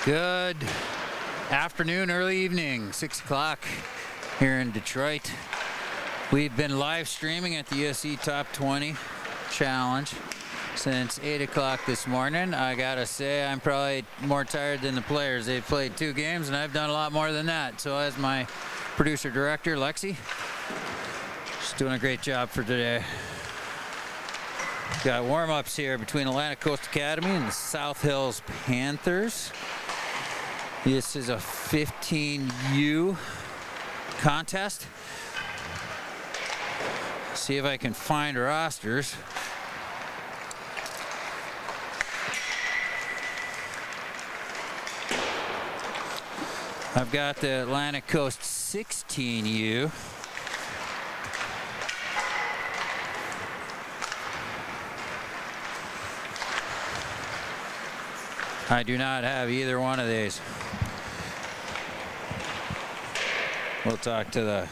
Good afternoon, early evening, 6 o'clock here in Detroit. We've been live streaming at the USC Top 20 Challenge since 8 o'clock this morning. I gotta say, I'm probably more tired than the players. They've played 2 games and I've done a lot more than that. So as my producer director, Lexi, she's doing a great job for today. Got warm-ups here between Atlantic Coast Academy and the South Hills Panthers. This is a 15U contest. See if I can find rosters. I've got the Atlantic Coast 16U. I do not have either one of these. We'll talk to the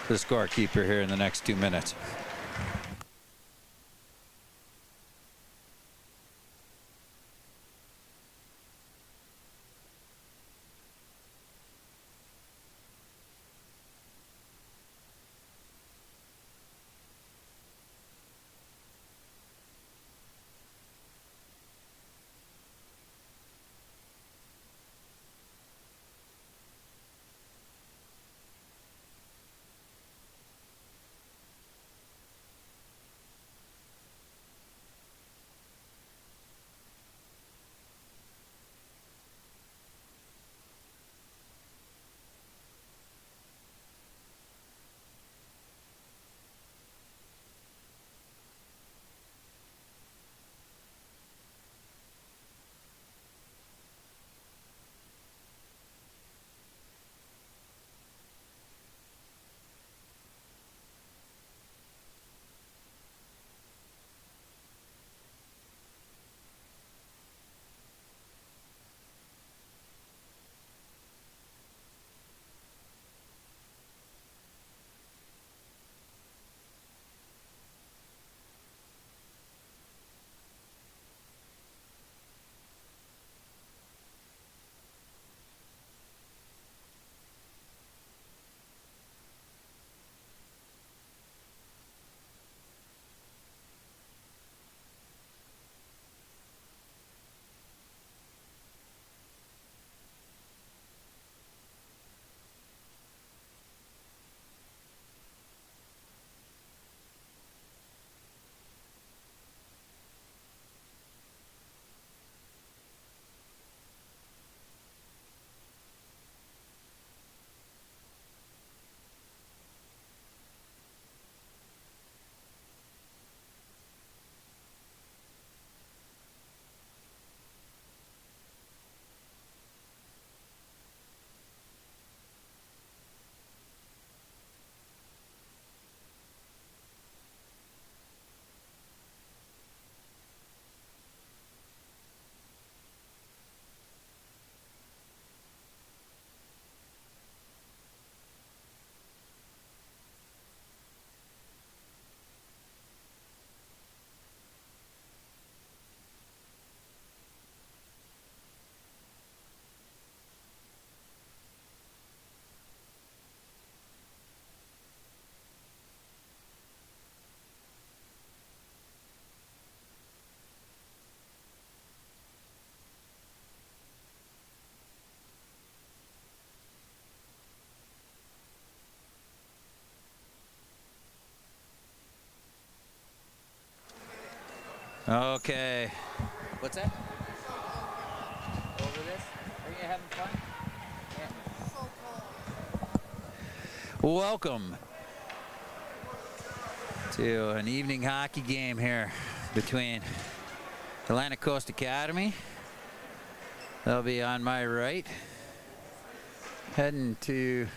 scorekeeper here in the next 2 minutes. Okay. What's that? Over this? Are you having fun? Yeah. Welcome to an evening hockey game here between Atlantic Coast Academy. They'll be on my right. Heading to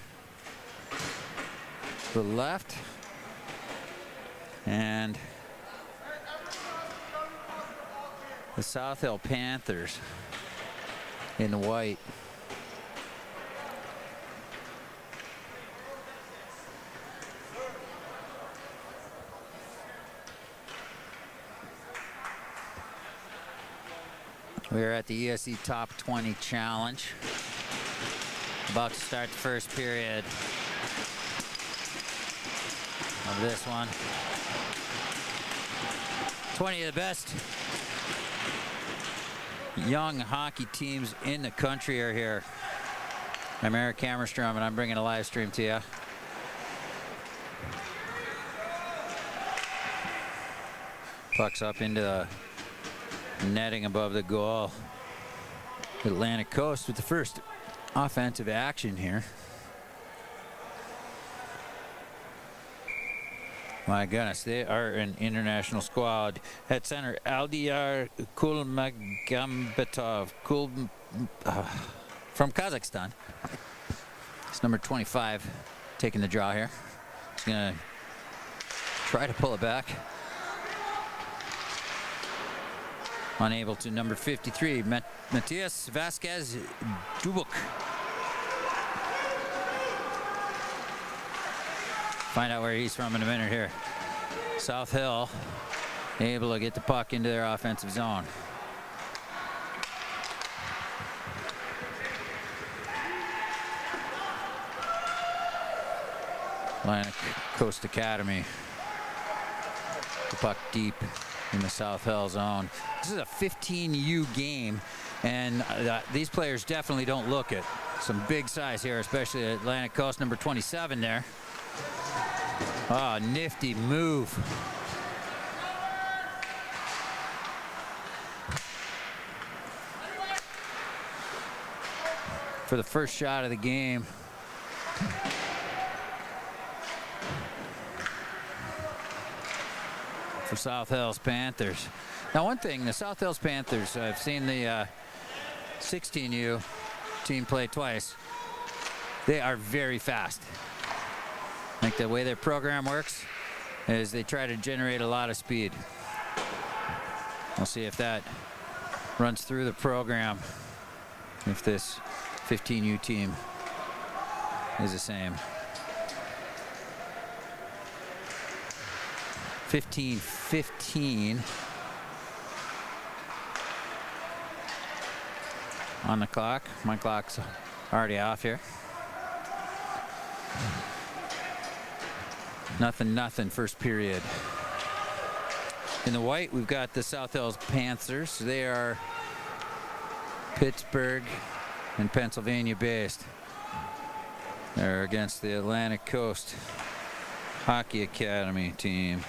the left. And the South Hill Panthers in white. We're at the ESE Top 20 Challenge. About to start the first period of this one. 20 of the best young hockey teams in the country are here. I'm Eric Hammerstrom, and I'm bringing a live stream to you. Puck's up into the netting above the goal. Atlantic Coast with the first offensive action here. My goodness, they are an international squad. At center, Aldiyar Kulmagambetov from Kazakhstan. It's number 25 taking the draw here. He's going to try to pull it back. Unable to. Number 53, Matias Vasquez Dubuk. Find out where he's from in a minute here. South Hill able to get the puck into their offensive zone. Atlantic Coast Academy. The puck deep in the South Hill zone. This is a 15U game, and these players definitely don't look it. Some big size here, especially Atlantic Coast, number 27 there. Oh, nifty move. For the first shot of the game. For South Hills Panthers. Now, one thing, the South Hills Panthers, I've seen the 16U team play twice. They are very fast. I think the way their program works is they try to generate a lot of speed. We'll see if that runs through the program, if this 15U team is the same. 15-15 on the clock. My clock's already off here. Nothing, first period. In the white, we've got the South Hills Panthers. They are Pittsburgh and Pennsylvania based. They're against the Atlantic Coast Hockey Academy team.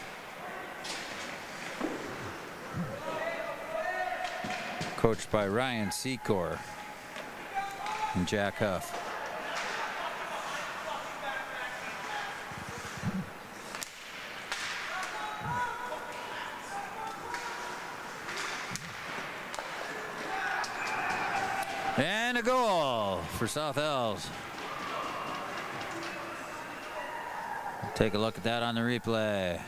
Coached by Ryan Secor and Jack Huff. And a goal for South Hills. Take a look at that on the replay.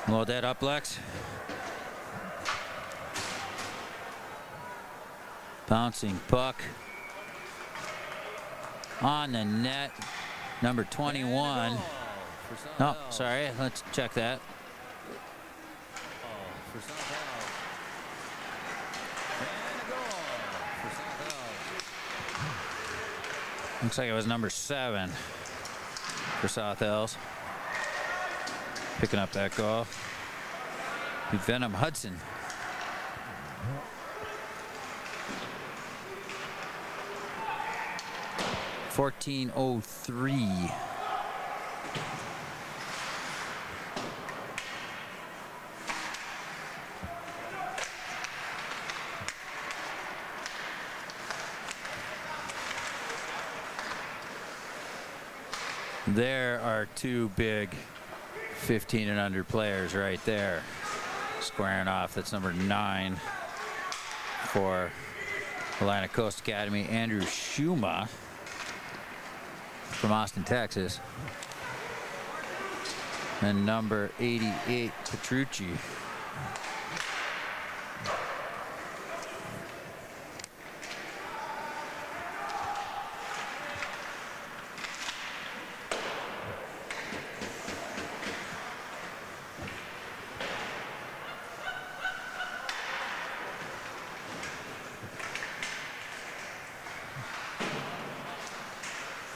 Load that up, Lex. Bouncing puck on the net. Number 21. No, sorry. Let's check that. Looks like it was number 7 for South Hills. Picking up that goal. Venom Hudson. .1403. There are two big 15 and under players right there. Squaring off. That's number 9 for Atlantic Coast Academy, Andrew Schuma from Austin, Texas. And number 88, Petrucci.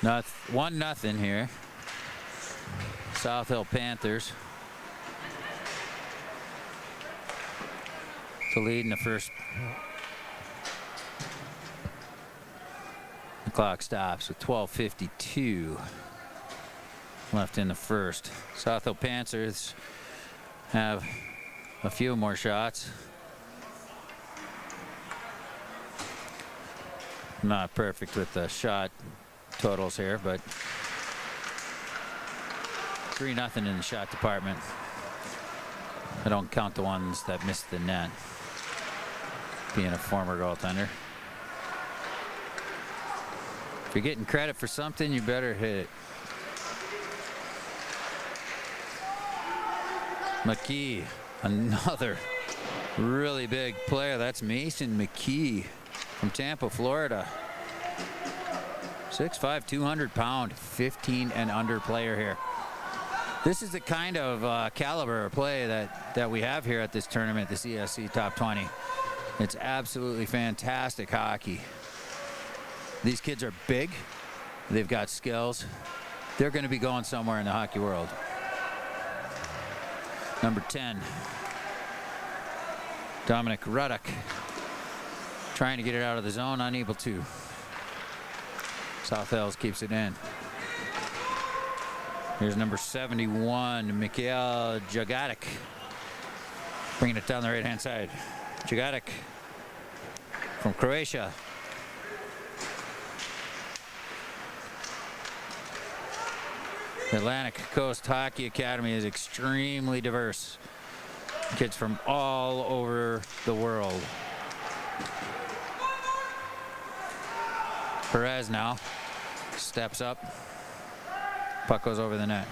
1-0 here. South Hill Panthers to lead in the first. The clock stops with 12:52 left in the first. South Hill Panthers have a few more shots. Not perfect with the shot totals here, but 3-0 in the shot department. I don't count the ones that missed the net, being a former goaltender. If you're getting credit for something, you better hit it. McKee, another really big player. That's Mason McKee from Tampa, Florida. 6'5", 200-pound, 15 and under player here. This is the kind of caliber of play that we have here at this tournament, the CSC Top 20. It's absolutely fantastic hockey. These kids are big. They've got skills. They're going to be going somewhere in the hockey world. Number 10, Dominic Ruddock, trying to get it out of the zone, unable to. South Hills keeps it in. Here's number 71, Mikhail Jagatic, bringing it down the right-hand side. Jagatic from Croatia. The Atlantic Coast Hockey Academy is extremely diverse. Kids from all over the world. Perez now steps up. Puck goes over the net.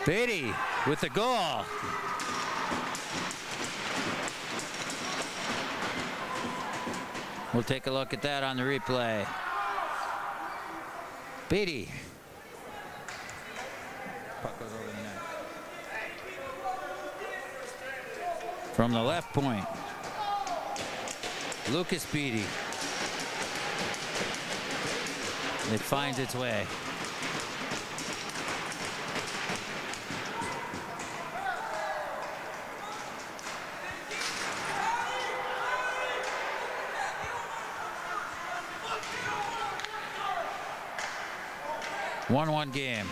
Beatty with the goal. We'll take a look at that on the replay. Beatty. Puck goes over the net. From the left point, Lucas Beatty. It finds its way. One game.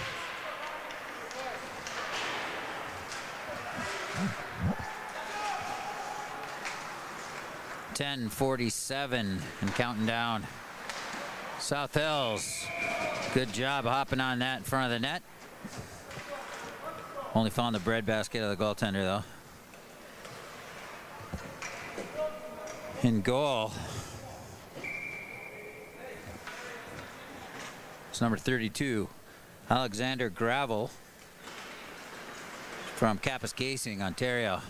.10:47 and counting down. South Hills, good job hopping on that in front of the net. Only found the breadbasket of the goaltender though. In goal, it's number 32, Alexander Gravel from Kapuskasing, Ontario.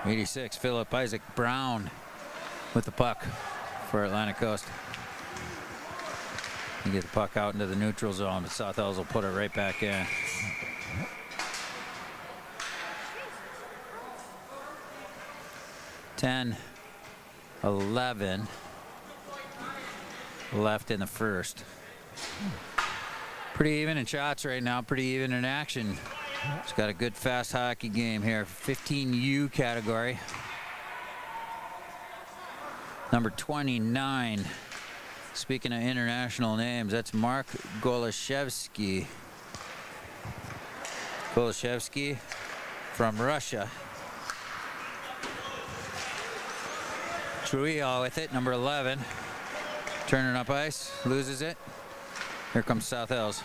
'86, Philip Isaac Brown with the puck for Atlantic Coast. You get the puck out into the neutral zone, but South Hills will put it right back in. .10:11 left in the first. Pretty even in shots right now, pretty even in action. It's got a good fast hockey game here. 15U category. Number 29. Speaking of international names, that's Mark Golashevsky. Golashevsky from Russia. Trujillo with it, number 11. Turning up ice, loses it. Here comes South Hills.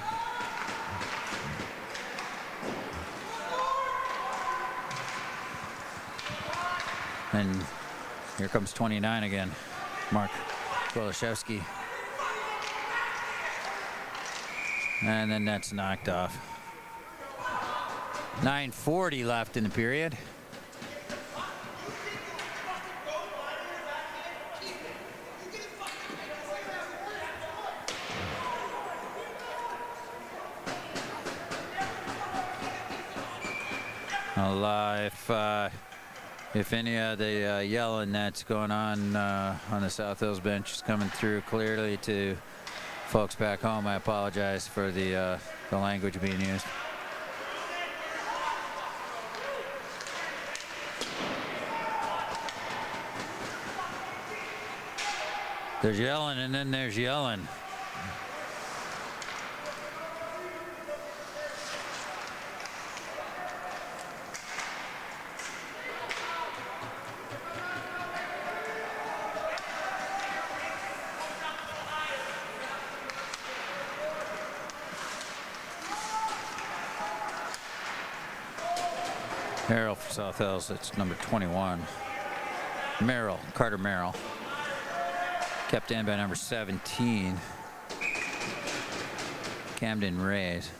And here comes 29 again, Mark Golashevsky. And then that's knocked off. 9:40 left in the period. If any of the yelling that's going on the South Hills bench is coming through clearly to folks back home, I apologize for the language being used. There's yelling and then there's yelling. Merrill for South Hills, that's number 21. Carter Merrill. Kept in by number 17. Camden Rays.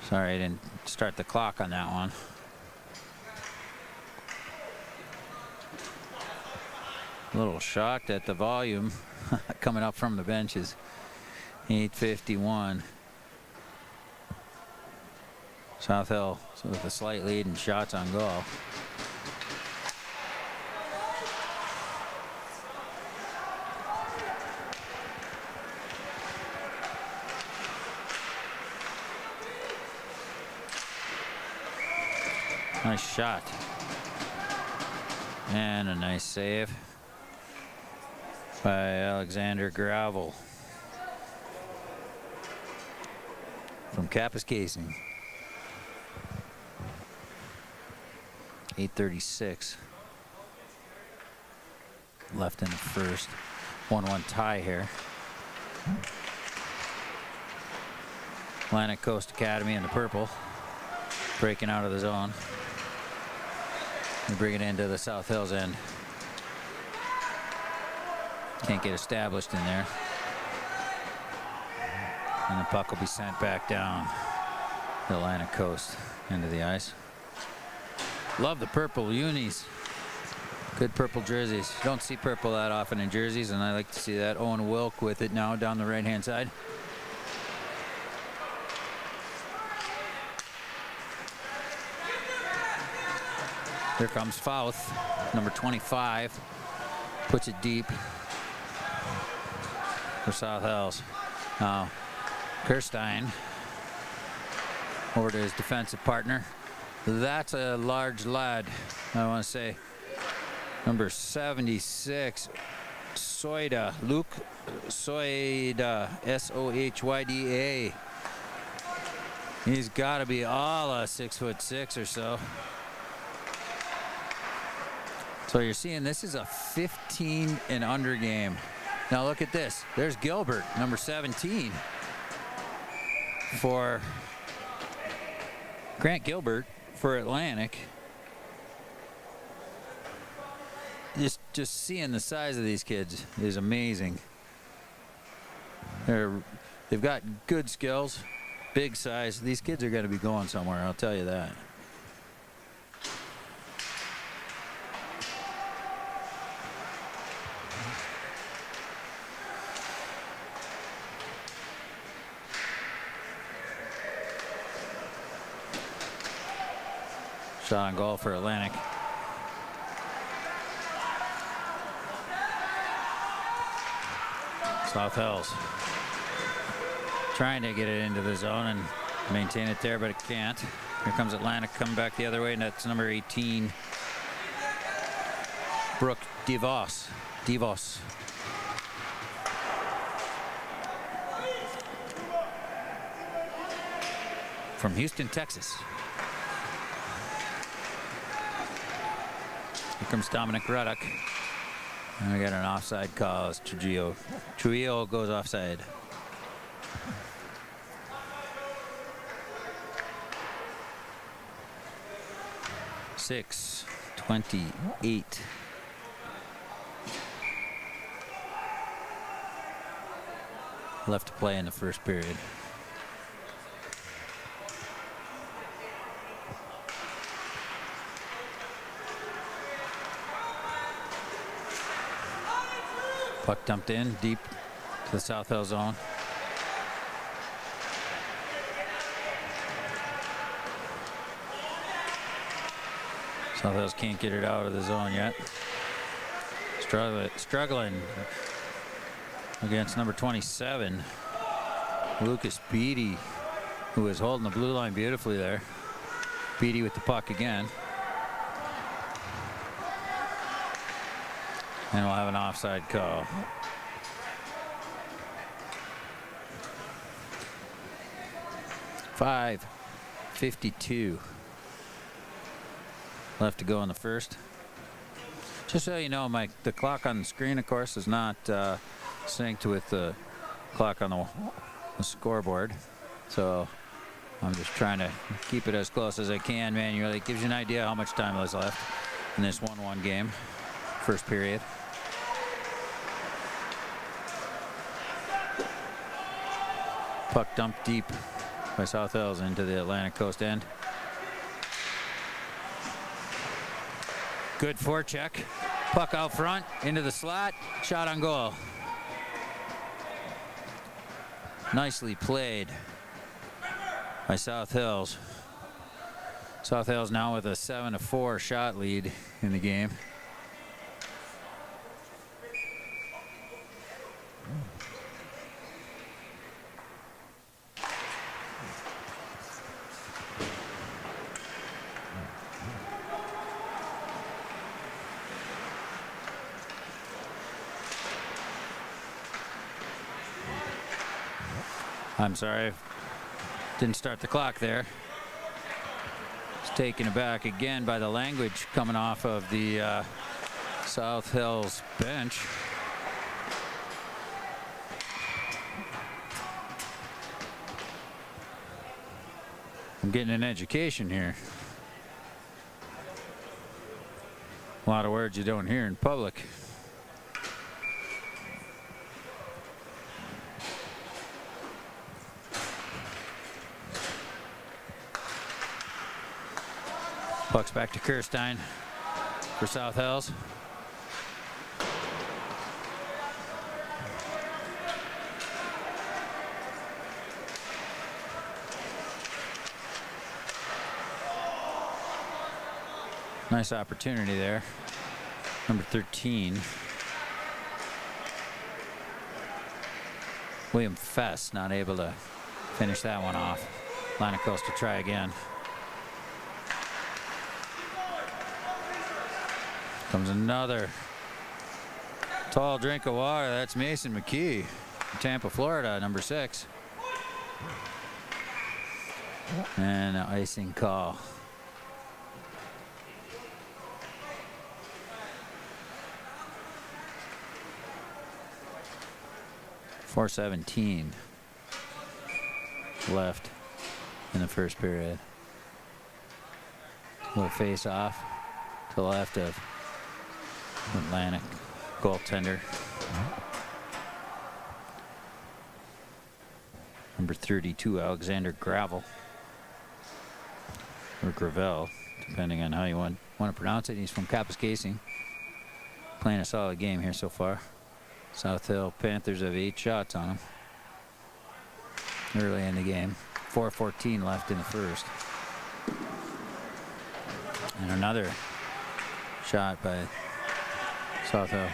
Sorry, I didn't start the clock on that one. A little shocked at the volume coming up from the benches. 8:51. South Hill with a slight lead in shots on goal. Nice shot. And a nice save by Alexander Gravel from Kapuskasing. 8:36 left in the first. 1-1 tie here. Atlantic Coast Academy in the purple, breaking out of the zone. They bring it into the South Hills end. Can't get established in there. And the puck will be sent back down the Atlantic Coast into the ice. Love the purple unis. Good purple jerseys. Don't see purple that often in jerseys, and I like to see that. Owen Wilk with it now down the right-hand side. Here comes Fouth, number 25. Puts it deep for South Hills. Now, Kirstein over to his defensive partner. That's a large lad, I want to say. Number 76, Soyda, Luke Soyda, S-O-H-Y-D-A. He's got to be all 6'6" or so. So you're seeing this is a 15 and under game. Now look at this. There's Gilbert, number 17, for Grant Gilbert for Atlantic. Just seeing the size of these kids is amazing. They've got good skills, big size. These kids are going to be going somewhere, I'll tell you that. Shot on goal for Atlantic. South Hills trying to get it into the zone and maintain it there, but it can't. Here comes Atlantic coming back the other way, and that's number 18, Brooke DeVos. From Houston, Texas. Here comes Dominic Ruddock. And we got an offside call as Trujillo goes offside. .6:28 left to play in the first period. Puck dumped in deep to the South Hill zone. South Hills can't get it out of the zone yet. Struggling against number 27, Lucas Beatty, who is holding the blue line beautifully there. Beatty with the puck again. And we'll have an offside call. .5:52 left to go in the first. Just so you know, the clock on the screen, of course, is not synced with the clock on the scoreboard. So I'm just trying to keep it as close as I can manually. It gives you an idea how much time is left in this 1-1 game, first period. Puck dumped deep by South Hills into the Atlantic Coast end. Good forecheck. Puck out front, into the slot, shot on goal. Nicely played by South Hills. South Hills now with a 7-4 shot lead in the game. I'm sorry, didn't start the clock there. It's taken aback again by the language coming off of the South Hills bench. I'm getting an education here. A lot of words you don't hear in public. Puck's back to Kirstein for South Hills. Nice opportunity there. Number 13. William Fess not able to finish that one off. Atlantic Coast to try again. Comes another tall drink of water. That's Mason McKee, Tampa, Florida, number 6. And an icing call. .417 left in the first period. Little face off to the left of Atlantic goaltender. Number 32, Alexander Gravel. Or Gravel, depending on how you want to pronounce it. He's from Kapuskasing. Playing a solid game here so far. South Hill Panthers have 8 shots on him early in the game. 4:14 left in the first. And another shot by South Hills.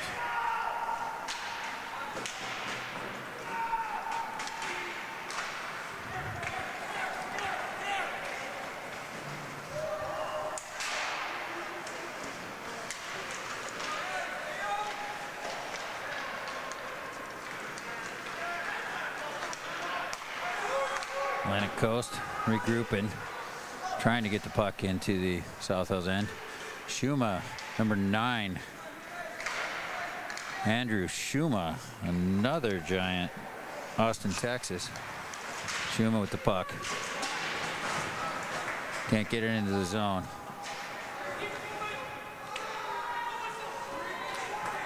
Atlantic Coast regrouping, trying to get the puck into the South Hills end. Schuma, number 9. Andrew Schuma, another giant, Austin, Texas. Schuma with the puck. Can't get it into the zone.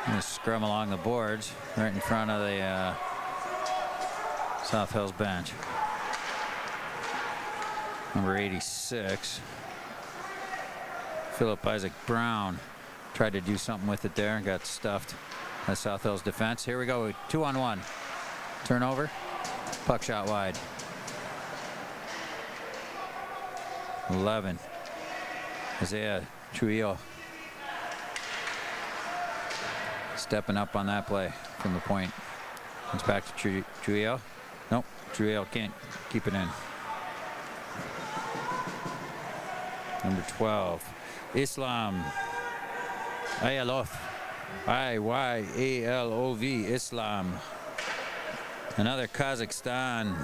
Gonna scrum along the boards right in front of the South Hills bench. Number 86. Philip Isaac Brown tried to do something with it there and got stuffed That's South Hill's defense. Here we go. 2-on-1. Turnover. Puck shot wide. 11. Isaiah Trujillo stepping up on that play from the point. Comes back to Trujillo. Nope, Trujillo can't keep it in. Number 12, Islam Ayalov. Iyalov, Islam. Another Kazakhstan.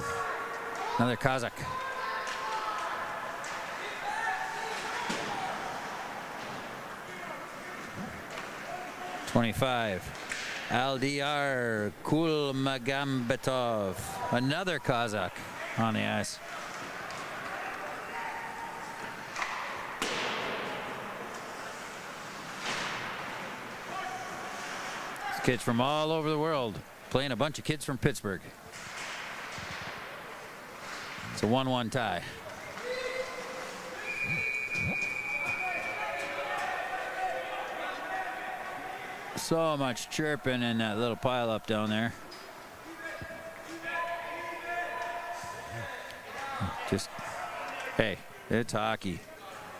Another Kazakh. 25, Aldiyar Kulmagambetov. Another Kazakh on the ice. Kids from all over the world playing a bunch of kids from Pittsburgh. It's a 1-1 tie. So much chirping in that little pile up down there. Just, hey, it's hockey.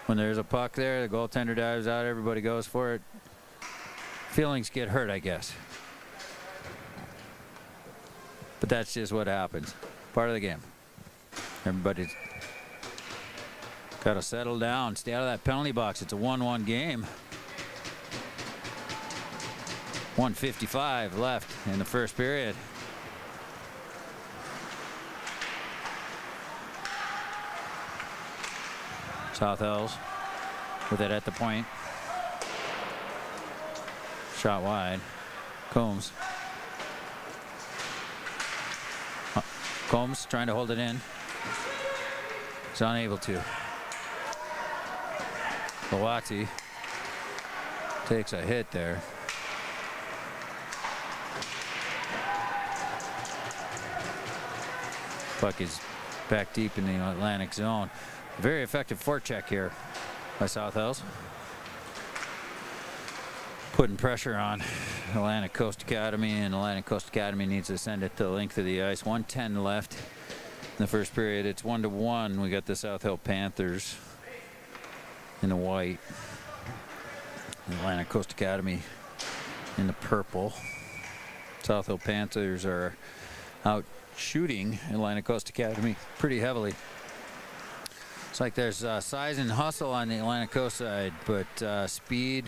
When there's a puck there, the goaltender dives out, everybody goes for it. Feelings get hurt, I guess. But that's just what happens. Part of the game. Everybody's got to settle down, stay out of that penalty box. It's a 1-1 game. 1:55 left in the first period. South Hills with it at the point. Shot wide. Combs. Combs trying to hold it in. He's unable to. Lawati takes a hit there. Puck is back deep in the Atlantic zone. Very effective forecheck here by South Hills. Putting pressure on Atlantic Coast Academy, and Atlantic Coast Academy needs to send it to the length of the ice. 1:10 left in the first period. It's 1-1. We got the South Hill Panthers in the white. Atlantic Coast Academy in the purple. South Hill Panthers are out shooting Atlantic Coast Academy pretty heavily. It's like there's size and hustle on the Atlantic Coast side, but speed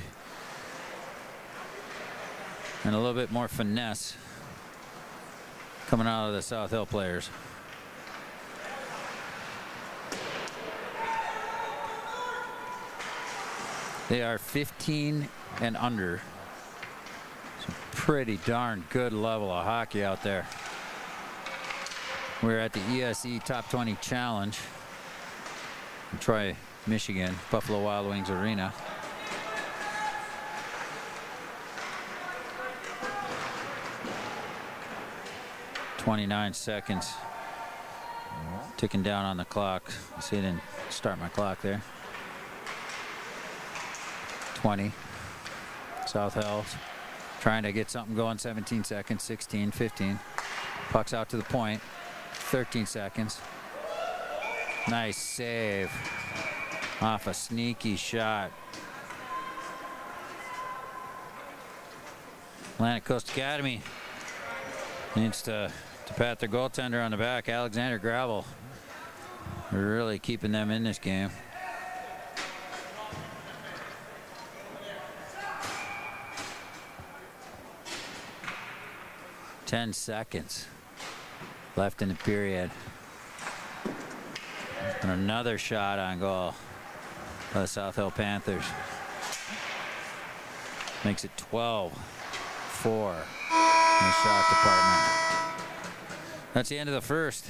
and a little bit more finesse coming out of the South Hill players. They are 15 and under. It's a pretty darn good level of hockey out there. We're at the ESE Top 20 Challenge in Troy, Michigan, Buffalo Wild Wings Arena. .29 seconds ticking down on the clock. See, I didn't start my clock there. 20. South Hills trying to get something going. 17 seconds, 16, 15. Puck's out to the point. 13 seconds. Nice save off a sneaky shot. Atlantic Coast Academy needs to pat their goaltender on the back. Alexander Gravel. We're really keeping them in this game. Ten seconds left in the period. And another shot on goal by the South Hill Panthers. Makes it 12-4 in the shot department. That's the end of the first.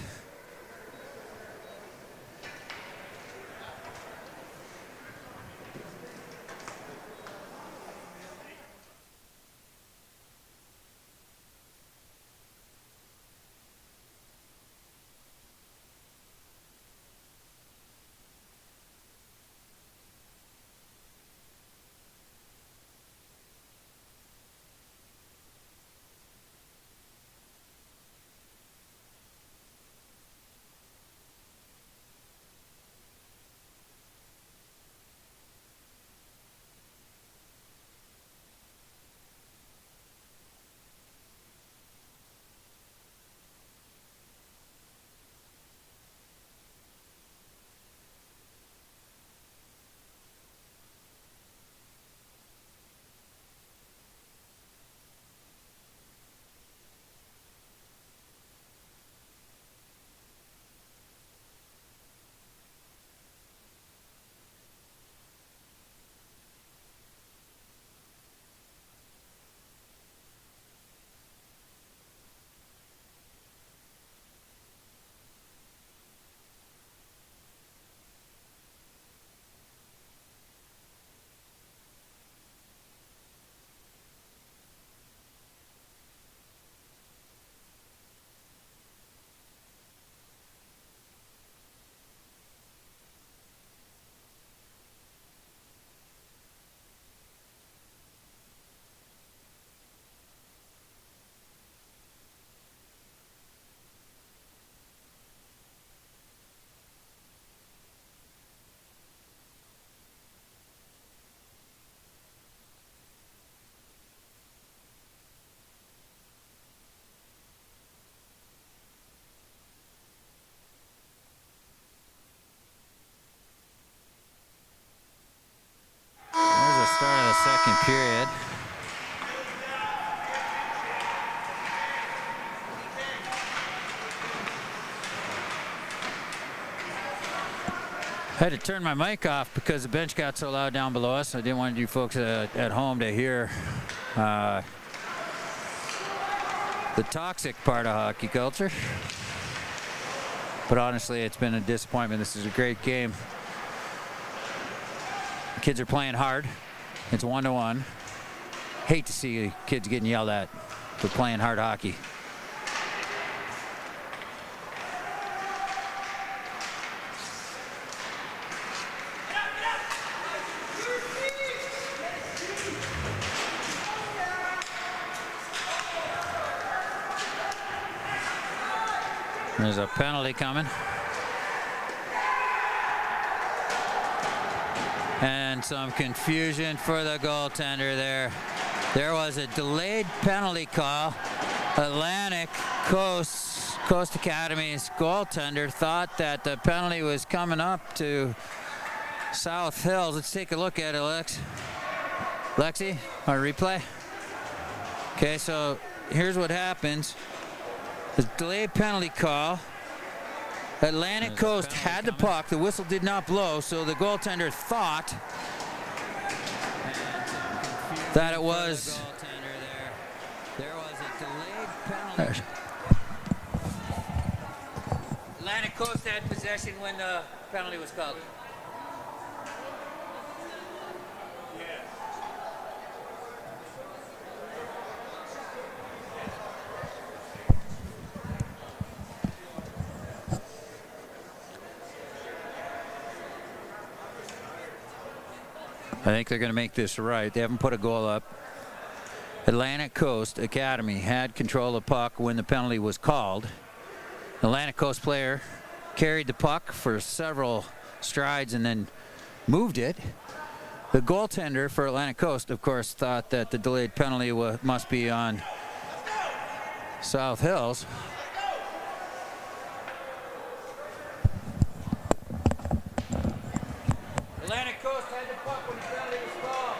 second period. I had to turn my mic off because the bench got so loud down below us. I didn't want you folks at home to hear the toxic part of hockey culture. But honestly, it's been a disappointment. This is a great game. The kids are playing hard. It's 1-1. Hate to see kids getting yelled at for playing hard hockey. There's a penalty coming. And some confusion for the goaltender there. There was a delayed penalty call. Atlantic Coast Academy's goaltender thought that the penalty was coming up to South Hills. Let's take a look at it, Lexi, our replay. Okay, so here's what happens. The delayed penalty call. Atlantic Coast had the puck. The whistle did not blow, so the goaltender thought that it was. There was a delayed penalty. Atlantic Coast had possession when the penalty was called. I think they're going to make this right. They haven't put a goal up. Atlantic Coast Academy had control of the puck when the penalty was called. Atlantic Coast player carried the puck for several strides and then moved it. The goaltender for Atlantic Coast, of course, thought that the delayed penalty must be on South Hills. Atlantic Coast had the puck when the penalty was called.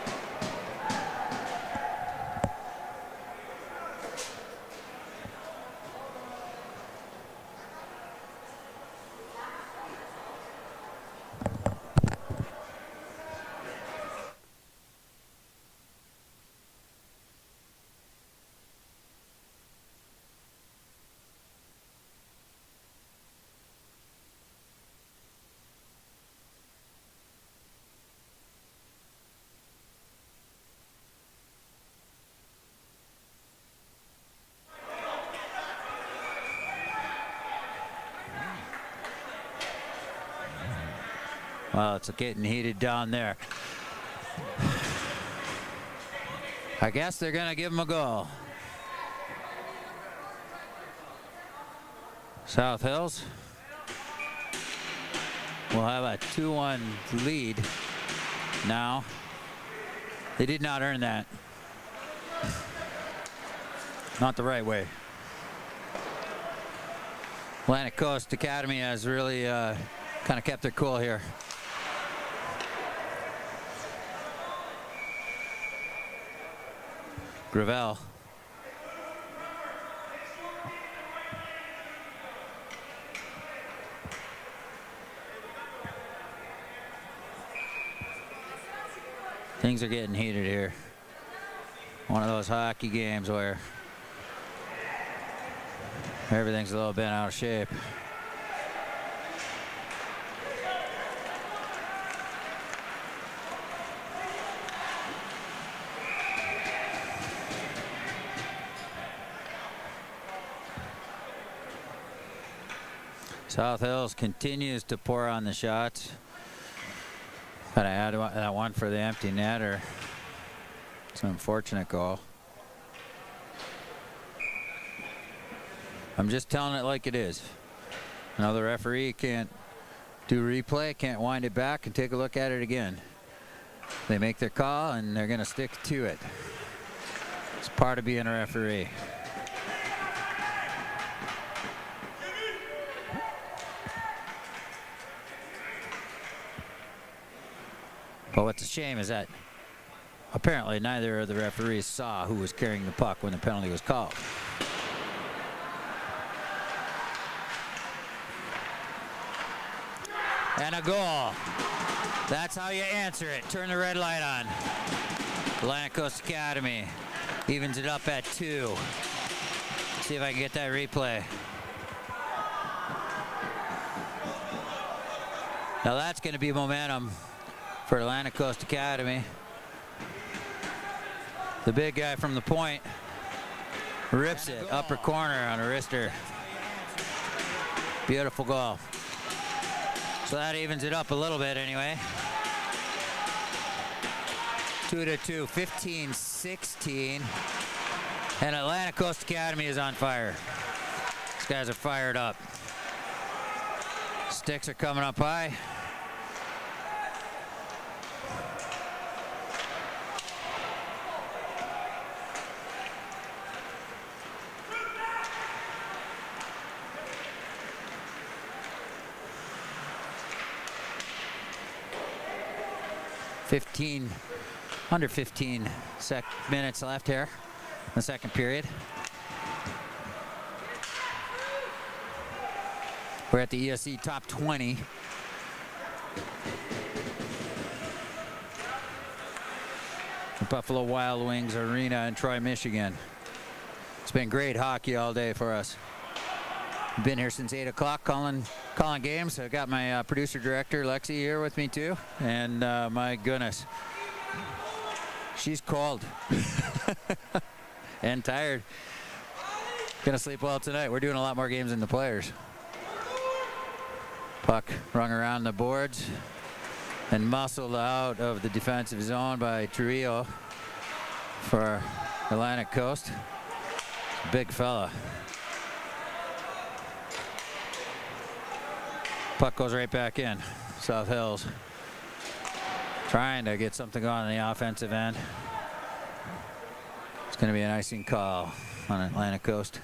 Well, it's getting heated down there. I guess they're going to give him a goal. South Hills will have a 2-1 lead now. They did not earn that. Not the right way. Atlantic Coast Academy has really kind of kept their cool here. Gravel. Things are getting heated here. One of those hockey games where everything's a little bit out of shape. South Hills continues to pour on the shots. Gotta add that one for the empty netter. It's an unfortunate goal. I'm just telling it like it is. Now the referee can't do replay, can't wind it back and take a look at it again. They make their call and they're gonna stick to it. It's part of being a referee. But what's a shame is that apparently neither of the referees saw who was carrying the puck when the penalty was called. And a goal. That's how you answer it. Turn the red light on. Atlantic Coast Academy evens it up at 2. See if I can get that replay. Now that's going to be momentum for Atlantic Coast Academy. The big guy from the point rips it upper corner on a wrister. Beautiful goal. So that evens it up a little bit anyway. 2-2, 15-16. And Atlantic Coast Academy is on fire. These guys are fired up. Sticks are coming up high. Under 15 minutes left here in the second period. We're at the ESC top 20. The Buffalo Wild Wings Arena in Troy, Michigan. It's been great hockey all day for us. Been here since 8 o'clock calling games. I got my producer director Lexi here with me too, and my goodness, she's cold and tired. Gonna sleep well tonight. We're doing a lot more games than the players. Puck rung around the boards and muscled out of the defensive zone by Trujillo for Atlantic Coast. Big fella. Puck goes right back in. South Hills trying to get something going on the offensive end. It's going to be an icing call on Atlantic Coast.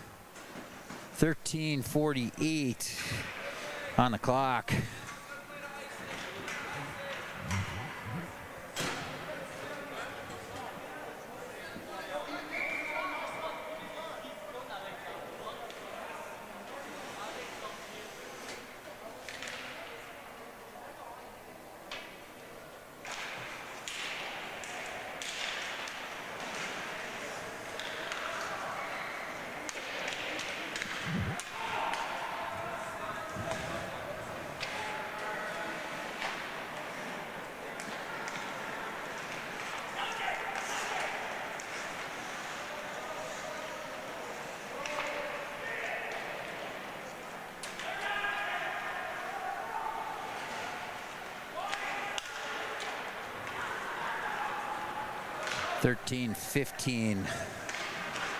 13:48 on the clock. .15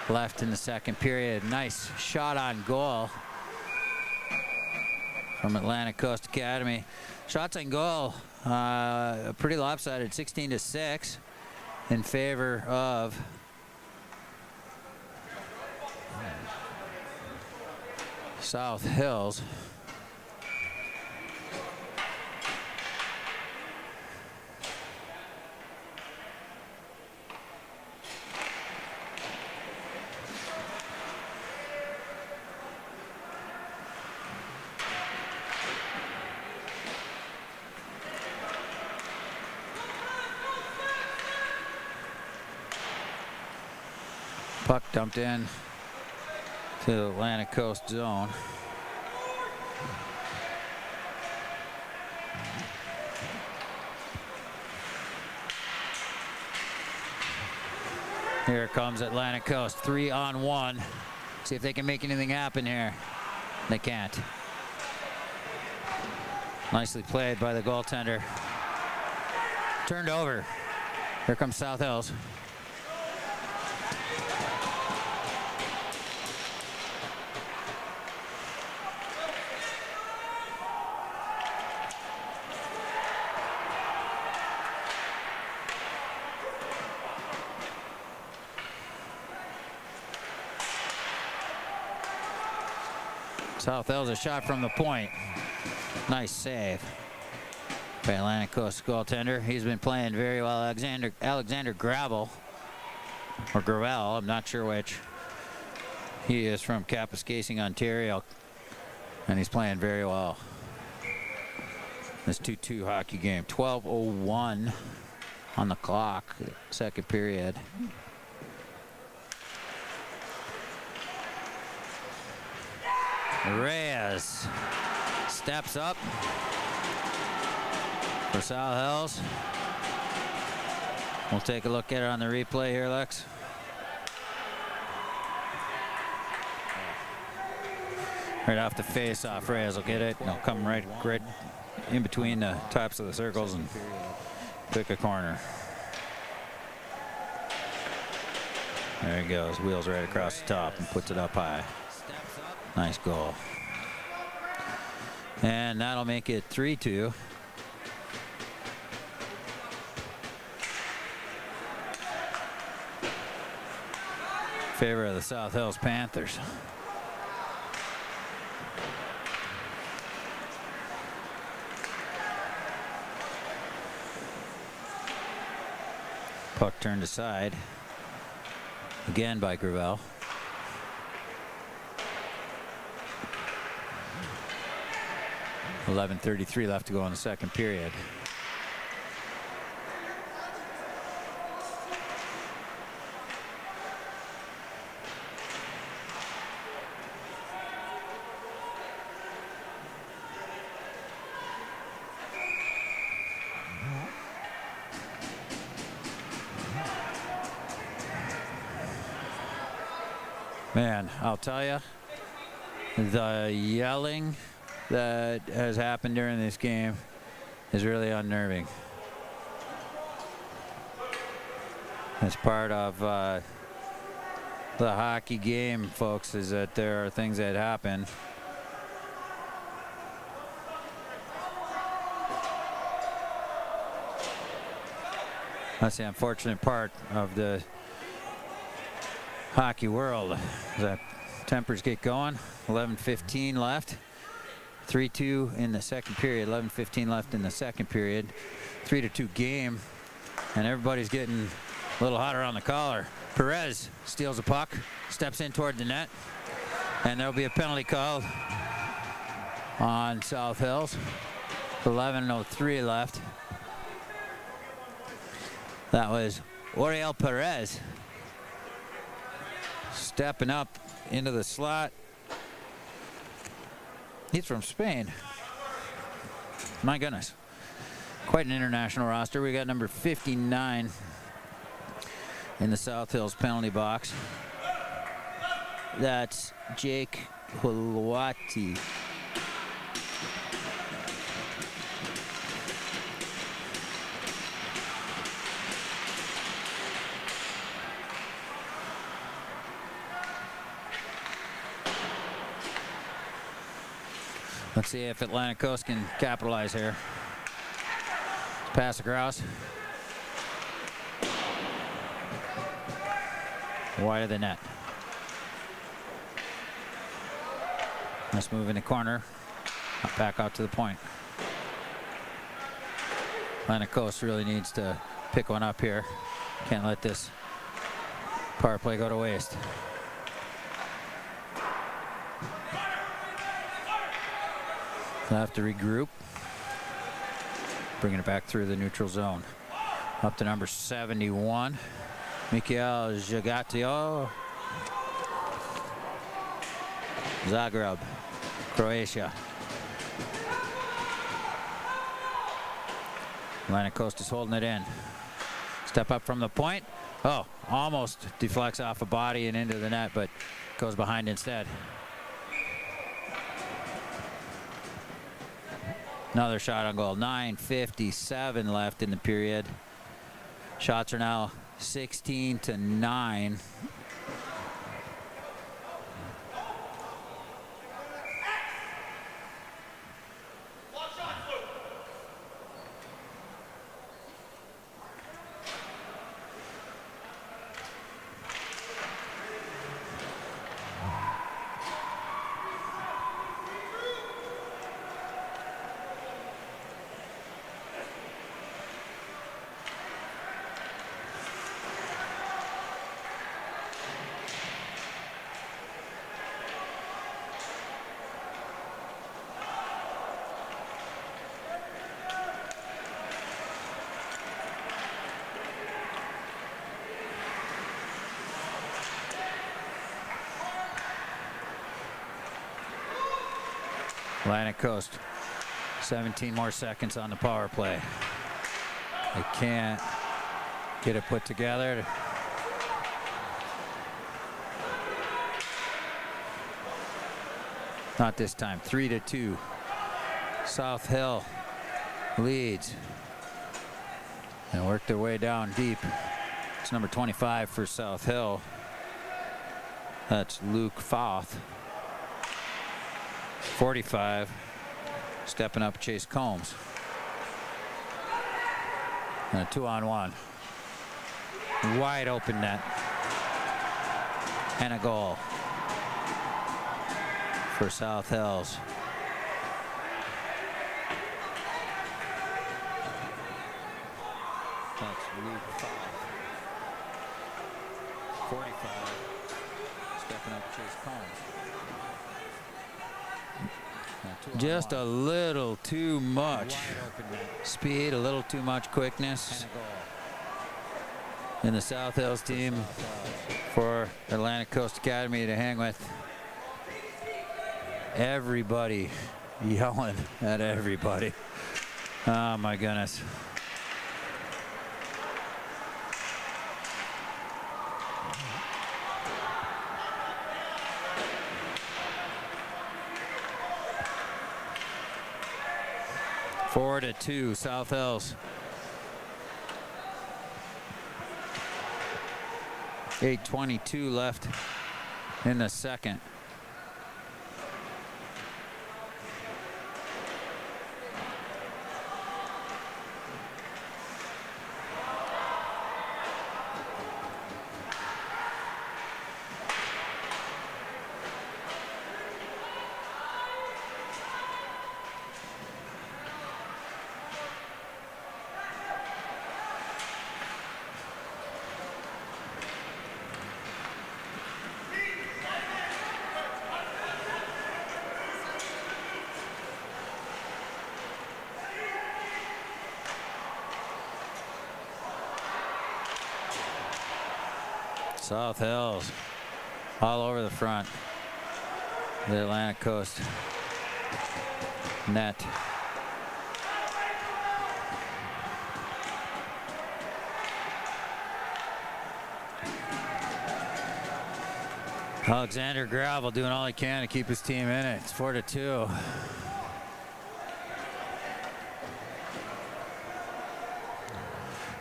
left in the second period. Nice shot on goal from Atlantic Coast Academy. Shots on goal, pretty lopsided, 16-6 in favor of South Hills. Puck dumped in to the Atlantic Coast zone. Here comes Atlantic Coast, 3-on-1. See if they can make anything happen here. They can't. Nicely played by the goaltender. Turned over. Here comes South Hills. South Hills a shot from the point. Nice save. by Atlantic Coast goaltender. He's been playing very well. Alexander Gravel, or Gravel, I'm not sure which. He is from Kapuskasing, Ontario, and he's playing very well. This 2-2 hockey game. 12:01 on the clock, second period. Reyes steps up for South Hills. We'll take a look at it on the replay here, Lex. Right off the face-off, Reyes will get it. He'll come right in between the tops of the circles and pick a corner. There he goes. Wheels right across the top and puts it up high. Nice goal. And that'll make it 3-2. Favor of the South Hills Panthers. Puck turned aside again by Gravel. .11:33 left to go in the second period. Man, I'll tell you, the yelling that has happened during this game is really unnerving. As part of the hockey game, folks, is that there are things that happen. That's the unfortunate part of the hockey world. The tempers get going. 11:15 left. 3-2 in the second period. 11:15 left in the second period. 3-2 game, and everybody's getting a little hotter on the collar. Perez steals a puck, steps in toward the net, and there'll be a penalty called on South Hills. 11:03 left. That was Oriel Perez stepping up into the slot. He's from Spain. My goodness. Quite an international roster. We got number 59 in the South Hills penalty box. That's Jake Hulwati. Let's see if Atlantic Coast can capitalize here. Pass across. Wide of the net. Let's move in the corner. Back out to the point. Atlantic Coast really needs to pick one up here. Can't let this power play go to waste. They'll have to regroup. Bringing it back through the neutral zone. Up to number 71. Mikhail Zagatio. Zagreb, Croatia. Atlantic Coast is holding it in. Step up from the point. Oh, almost deflects off a body and into the net, but goes behind instead. Another shot on goal. 9:57 left in the period. Shots are now 16-9. Atlantic Coast, 17 more seconds on the power play. They can't get it put together. Not this time. 3-2. South Hill leads and work their way down deep. It's number 25 for South Hill. That's Luke Foth. 45, stepping up Chase Combs. And a 2-on-1. Wide open net. And a goal for South Hills. That's Luke Foth. 45, stepping up Chase Combs. Just a little too much speed, a little too much quickness in the South Hills team for Atlantic Coast Academy to hang with. Everybody yelling at everybody. Oh my goodness. Four to 2, South Hills. 8:22 left in the second. South Hills all over the front. The Atlantic Coast net. Alexander Gravel doing all he can to keep his team in it. It's 4-2.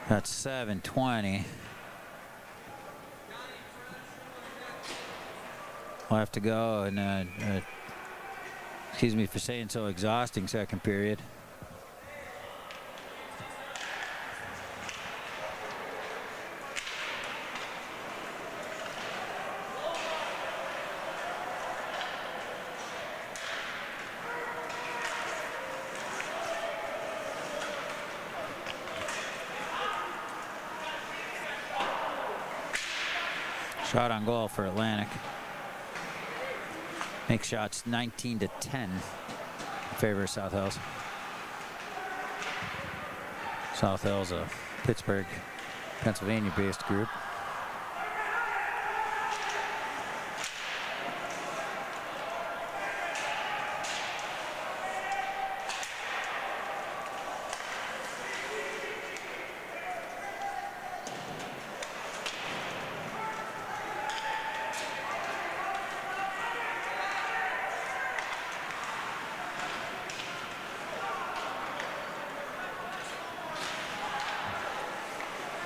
That's 7:20. We'll have to go, and excuse me for saying so, exhausting second period. Shot on goal for Atlantic. Make shots 19-10 in favor of South Hills. South Hills, a Pittsburgh, Pennsylvania-based group.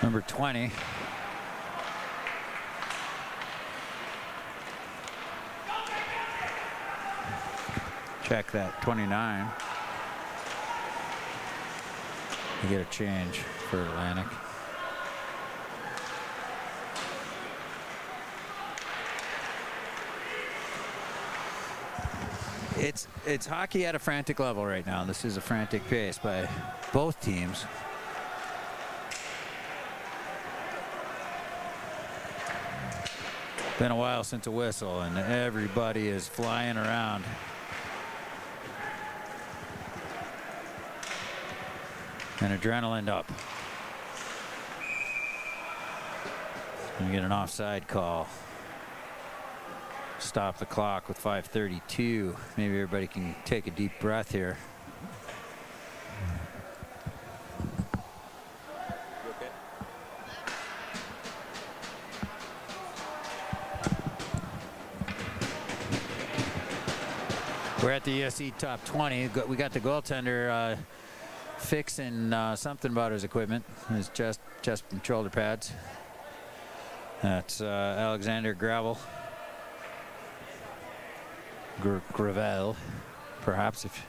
Number 20. Check that, 29. You get a change for Atlantic. It's hockey at a frantic level right now. This is a frantic pace by both teams. Been a while since a whistle, and everybody is flying around. And adrenaline up. And you get an offside call. stop the clock with 5:32. Maybe everybody can take a deep breath here. We're at the USC top 20. We got the goaltender fixing something about his equipment, his chest and shoulder pads. That's Alexander Gravel. Gravel, perhaps. If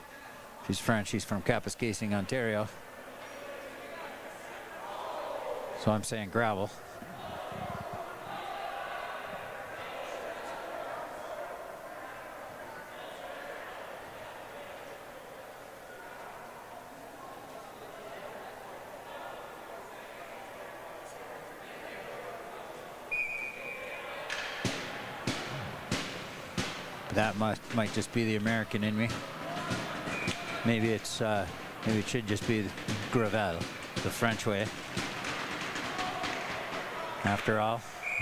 he's French, he's from Kapuskasing, Ontario. So I'm saying Gravel. That might just be the American in me. Maybe it should just be Gravel, the French way. After all,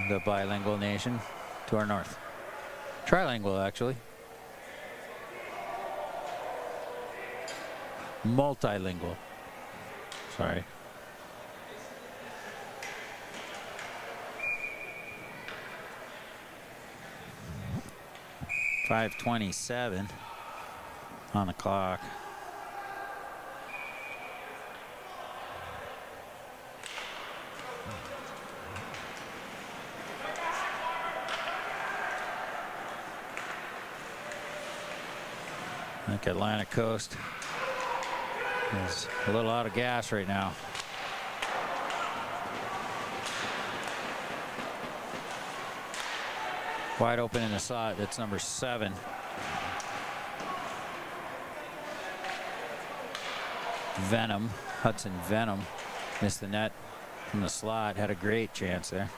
the bilingual nation to our north. Trilingual, actually. Multilingual. Sorry. .527 on the clock. I think Atlantic Coast is a little out of gas right now. Wide open in the slot, that's number 7. Venom, Hudson Venom, missed the net from the slot, had a great chance there.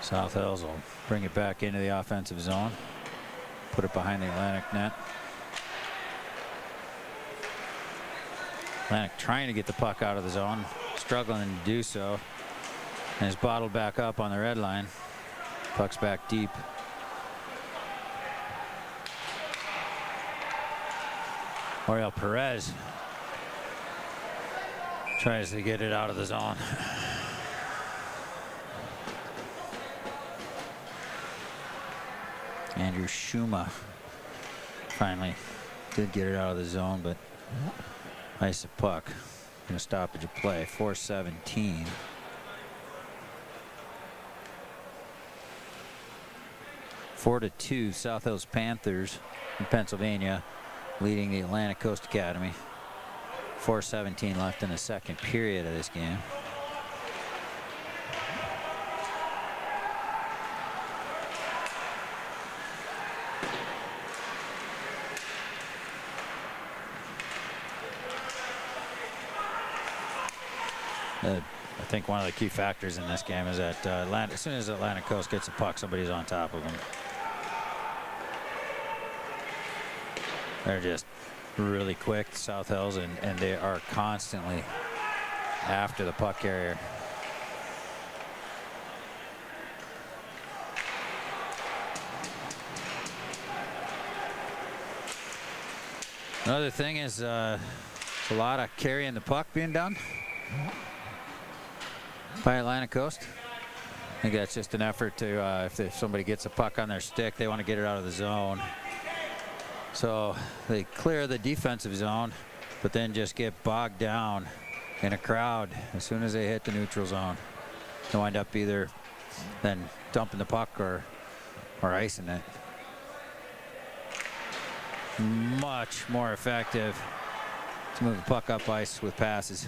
South Hills will bring it back into the offensive zone, put it behind the Atlantic net. Atlantic trying to get the puck out of the zone, struggling to do so, and is bottled back up on the red line. Puck's back deep. Oriel Perez tries to get it out of the zone. Andrew Schuma finally did get it out of the zone, but ice the puck. Gonna stoppage of play. 4:17. Four to 2, South Hills Panthers in Pennsylvania leading the Atlantic Coast Academy. 4:17 left in the second period of this game. I think one of the key factors in this game is that as soon as Atlantic Coast gets the puck, somebody's on top of them. They're just really quick, South Hills, and they are constantly after the puck carrier. Another thing is a lot of carrying the puck being done by Atlantic Coast. I think that's just an effort to, if somebody gets a puck on their stick, they want to get it out of the zone. So they clear the defensive zone, but then just get bogged down in a crowd as soon as they hit the neutral zone. They wind up either then dumping the puck or icing it. Much more effective to move the puck up ice with passes.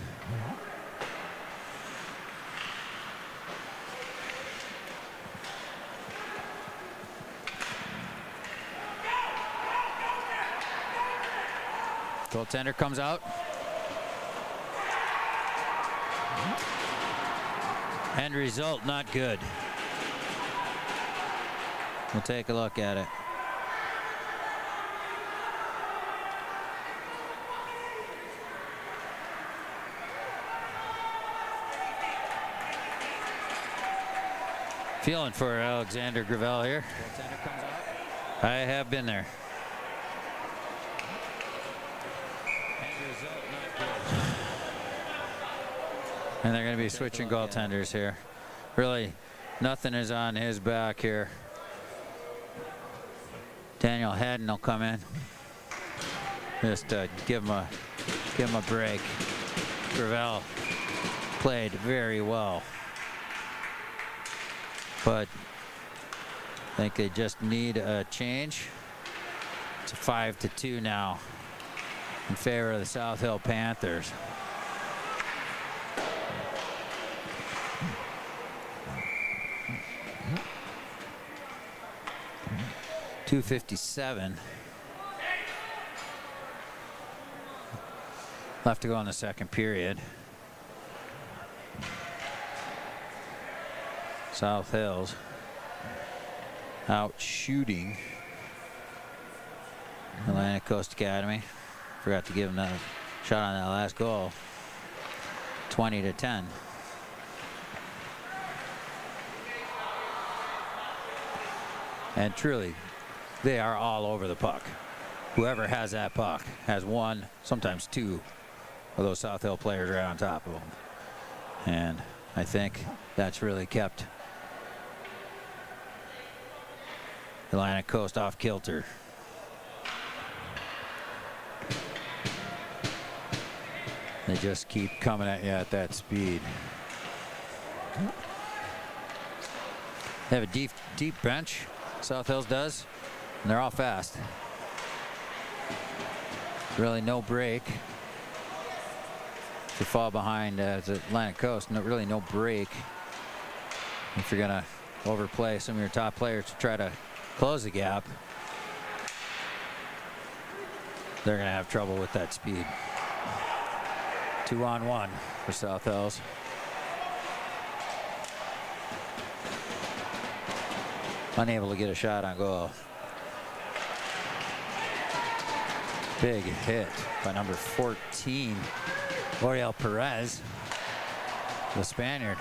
Goaltender comes out. End result, not good. We'll take a look at it. Feeling for Alexander Gravel here. I have been there. And they're going to be switching goaltenders here. Really, nothing is on his back here. Daniel Haddon will come in. Just give him a break. Gravel played very well, but I think they just need a change. It's a 5-2 now in favor of the South Hill Panthers. .257 left to go in the second period. South Hills out shooting Atlantic Coast Academy. Forgot to give him a shot on that last goal. 20-10. And truly, they are all over the puck. Whoever has that puck has one, sometimes two of those South Hill players right on top of them. And I think that's really kept Atlantic Coast off kilter. They just keep coming at you at that speed. They have a deep bench, South Hills does, and they're all fast. Really no break. If you fall behind as Atlantic Coast, really no break if you're gonna overplay some of your top players to try to close the gap. They're gonna have trouble with that speed. 2-on-1 for South Hills. Unable to get a shot on goal. Big hit by number 14, Oriel Perez, the Spaniard.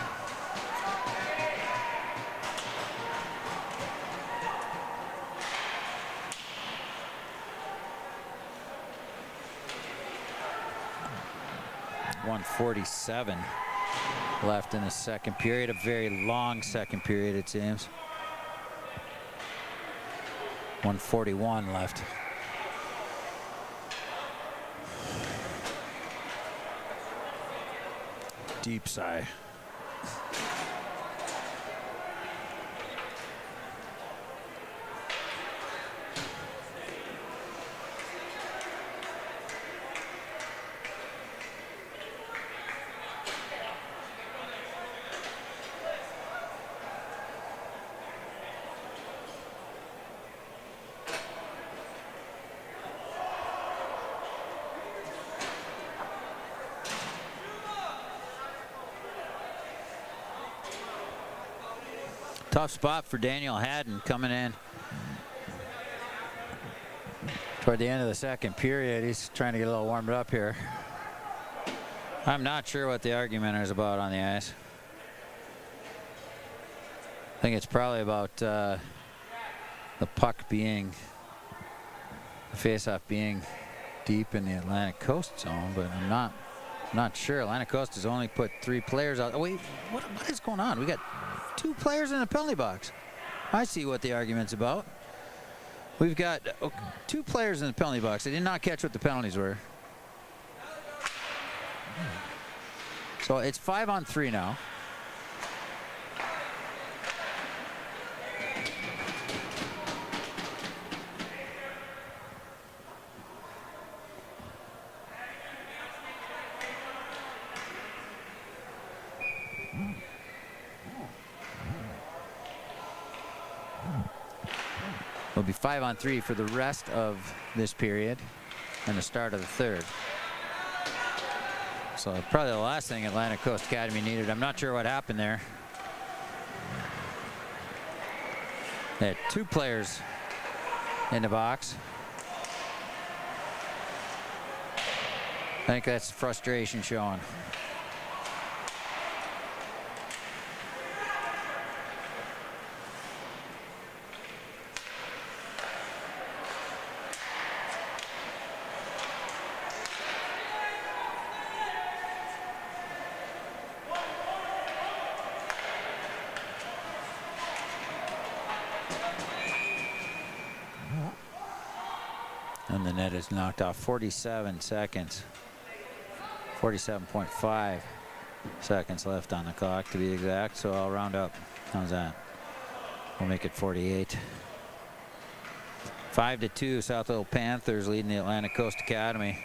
.147 left in the second period. A very long second period, it seems. 141 left. Deep sigh. Tough spot for Daniel Haddon coming in toward the end of the second period. He's trying to get a little warmed up here. I'm not sure what the argument is about on the ice. I think it's probably about the puck being, the faceoff being deep in the Atlantic Coast zone, but I'm not sure. Atlantic Coast has only put 3 players out. Oh, wait, what is going on? We got 2 players in the penalty box. I see what the argument's about. We've got 2 players in the penalty box. I did not catch what the penalties were. So it's 5-on-3 now. It'll be 5-on-3 for the rest of this period and the start of the third. So probably the last thing Atlantic Coast Academy needed. I'm not sure what happened there. They had 2 players in the box. I think that's frustration showing. And the net is knocked off. 47 seconds. 47.5 seconds left on the clock to be exact. So I'll round up. How's that? We'll make it 48. 5-2, South Hill Panthers leading the Atlantic Coast Academy.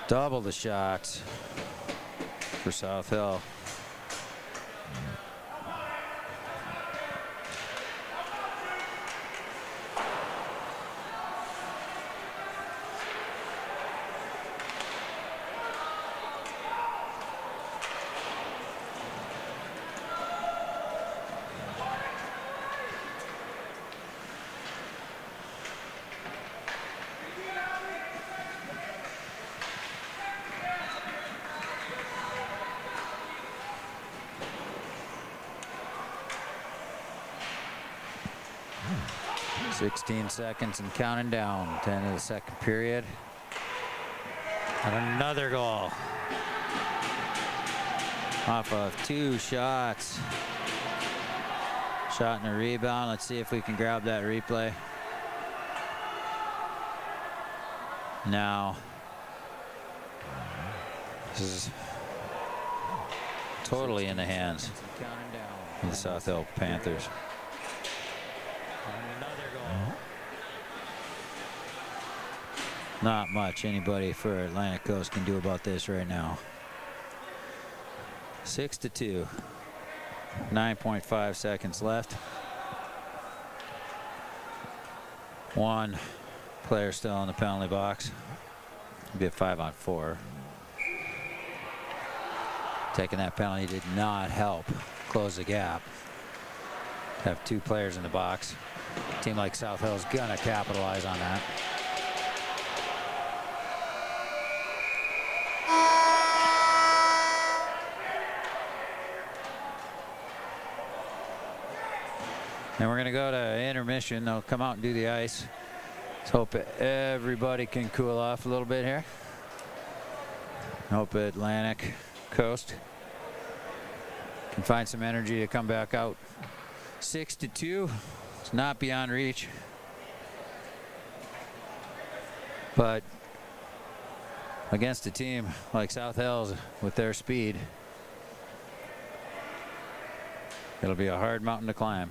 Double the shots for South Hill. Hmm. 16 seconds and counting down. 10 of the second period. And another goal. Off of 2 shots. Shot and a rebound. Let's see if we can grab that replay. Now, this is totally in the hands of the South Hill Panthers. Not much anybody for Atlantic Coast can do about this right now. 6-2. 9.5 seconds left. One player still in the penalty box. It'll be a 5-on-4. Taking that penalty did not help close the gap. Have 2 players in the box. A team like South Hill is gonna capitalize on that. And we're going to go to intermission. They'll come out and do the ice. Let's hope everybody can cool off a little bit here. Hope Atlantic Coast can find some energy to come back out. 6-2. It's not beyond reach. But against a team like South Hills with their speed, it'll be a hard mountain to climb.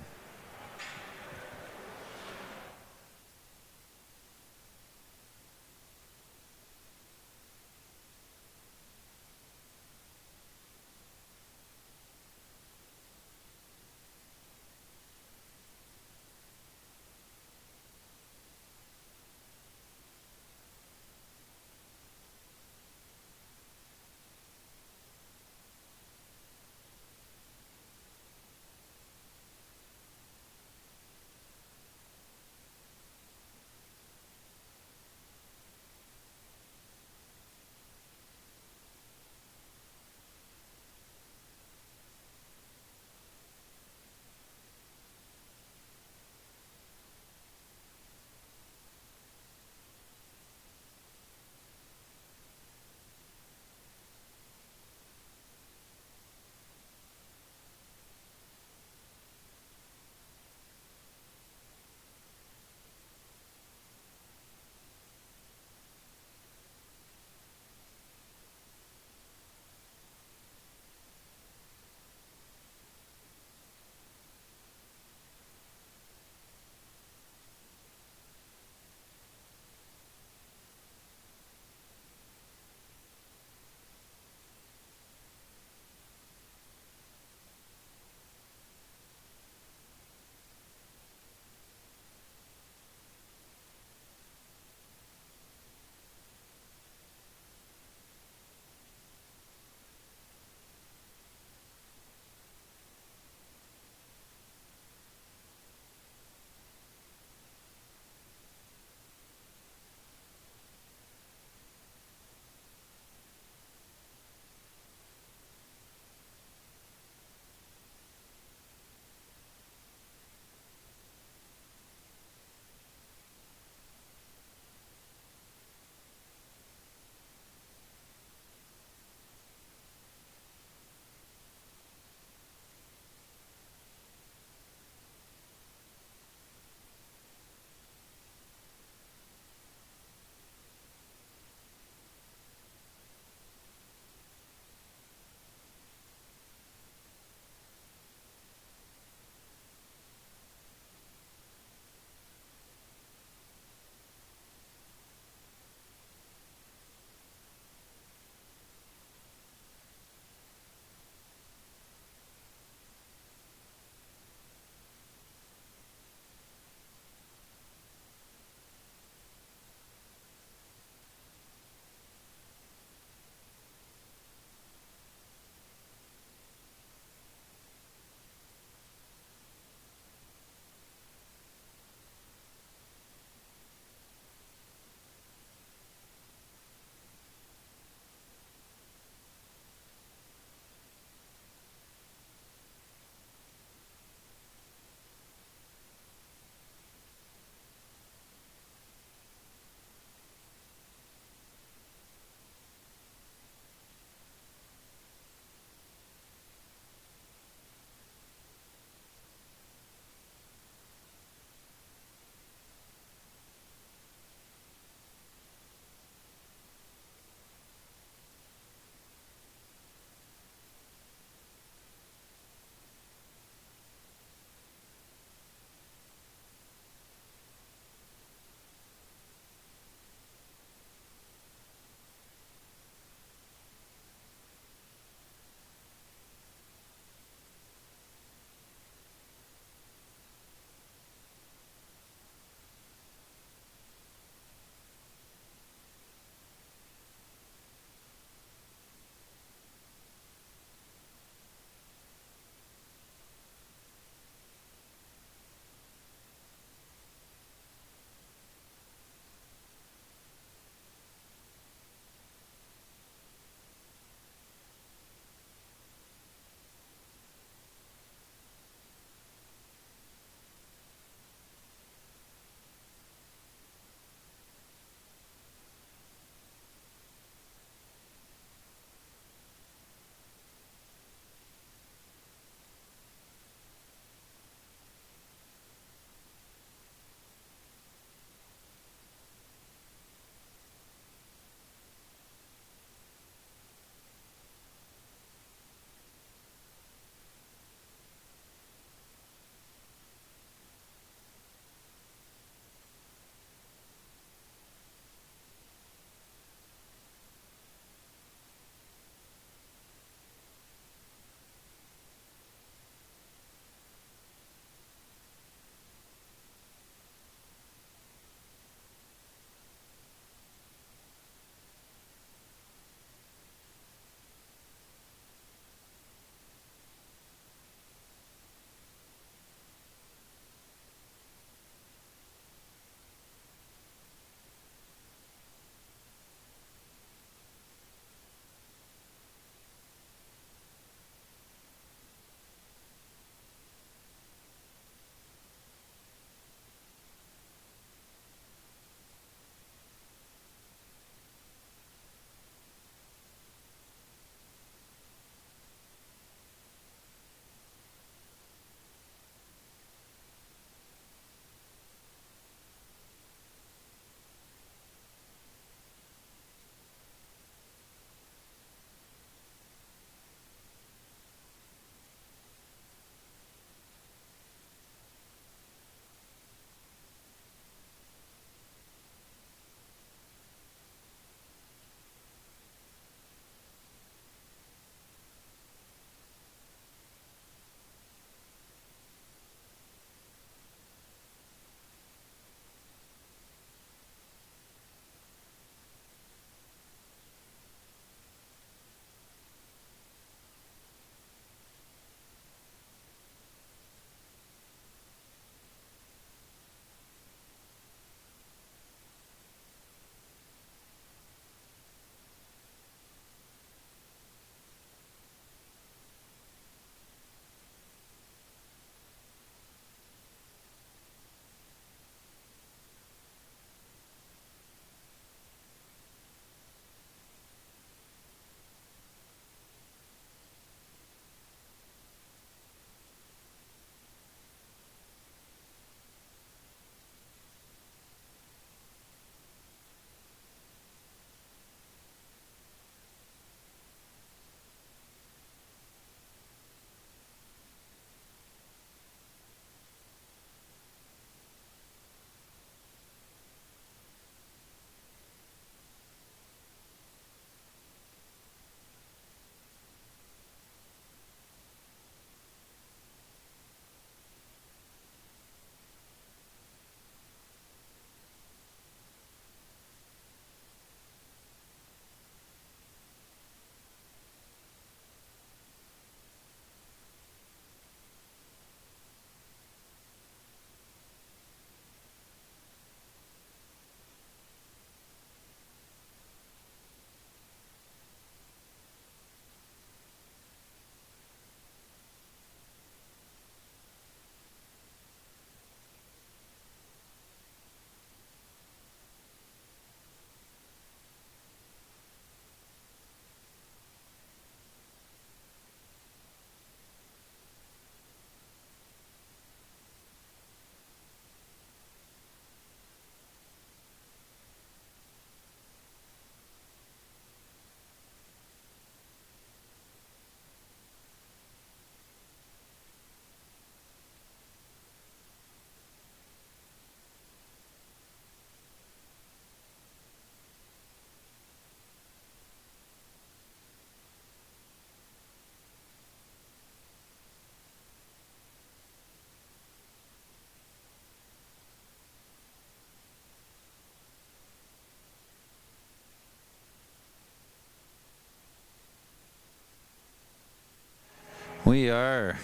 We are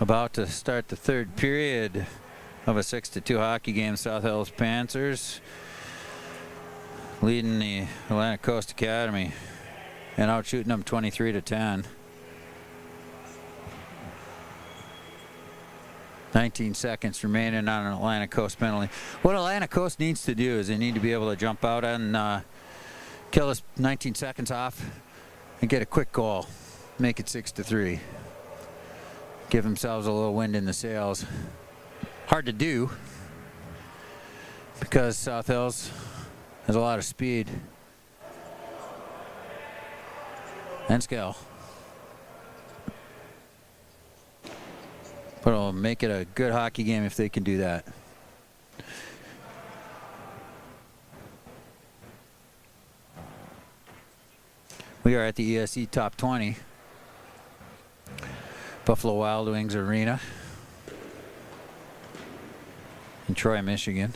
about to start the third period of a 6-2 hockey game. South Hills Panthers leading the Atlantic Coast Academy and out shooting them 23-10. 19 seconds remaining on an Atlantic Coast penalty. What Atlantic Coast needs to do is they need to be able to jump out and kill us 19 seconds off and get a quick goal. Make it 6-3. Give themselves a little wind in the sails. Hard to do because South Hills has a lot of speed and skill. But it'll make it a good hockey game if they can do that. We are at the ESE Top 20. Buffalo Wild Wings Arena in Troy, Michigan.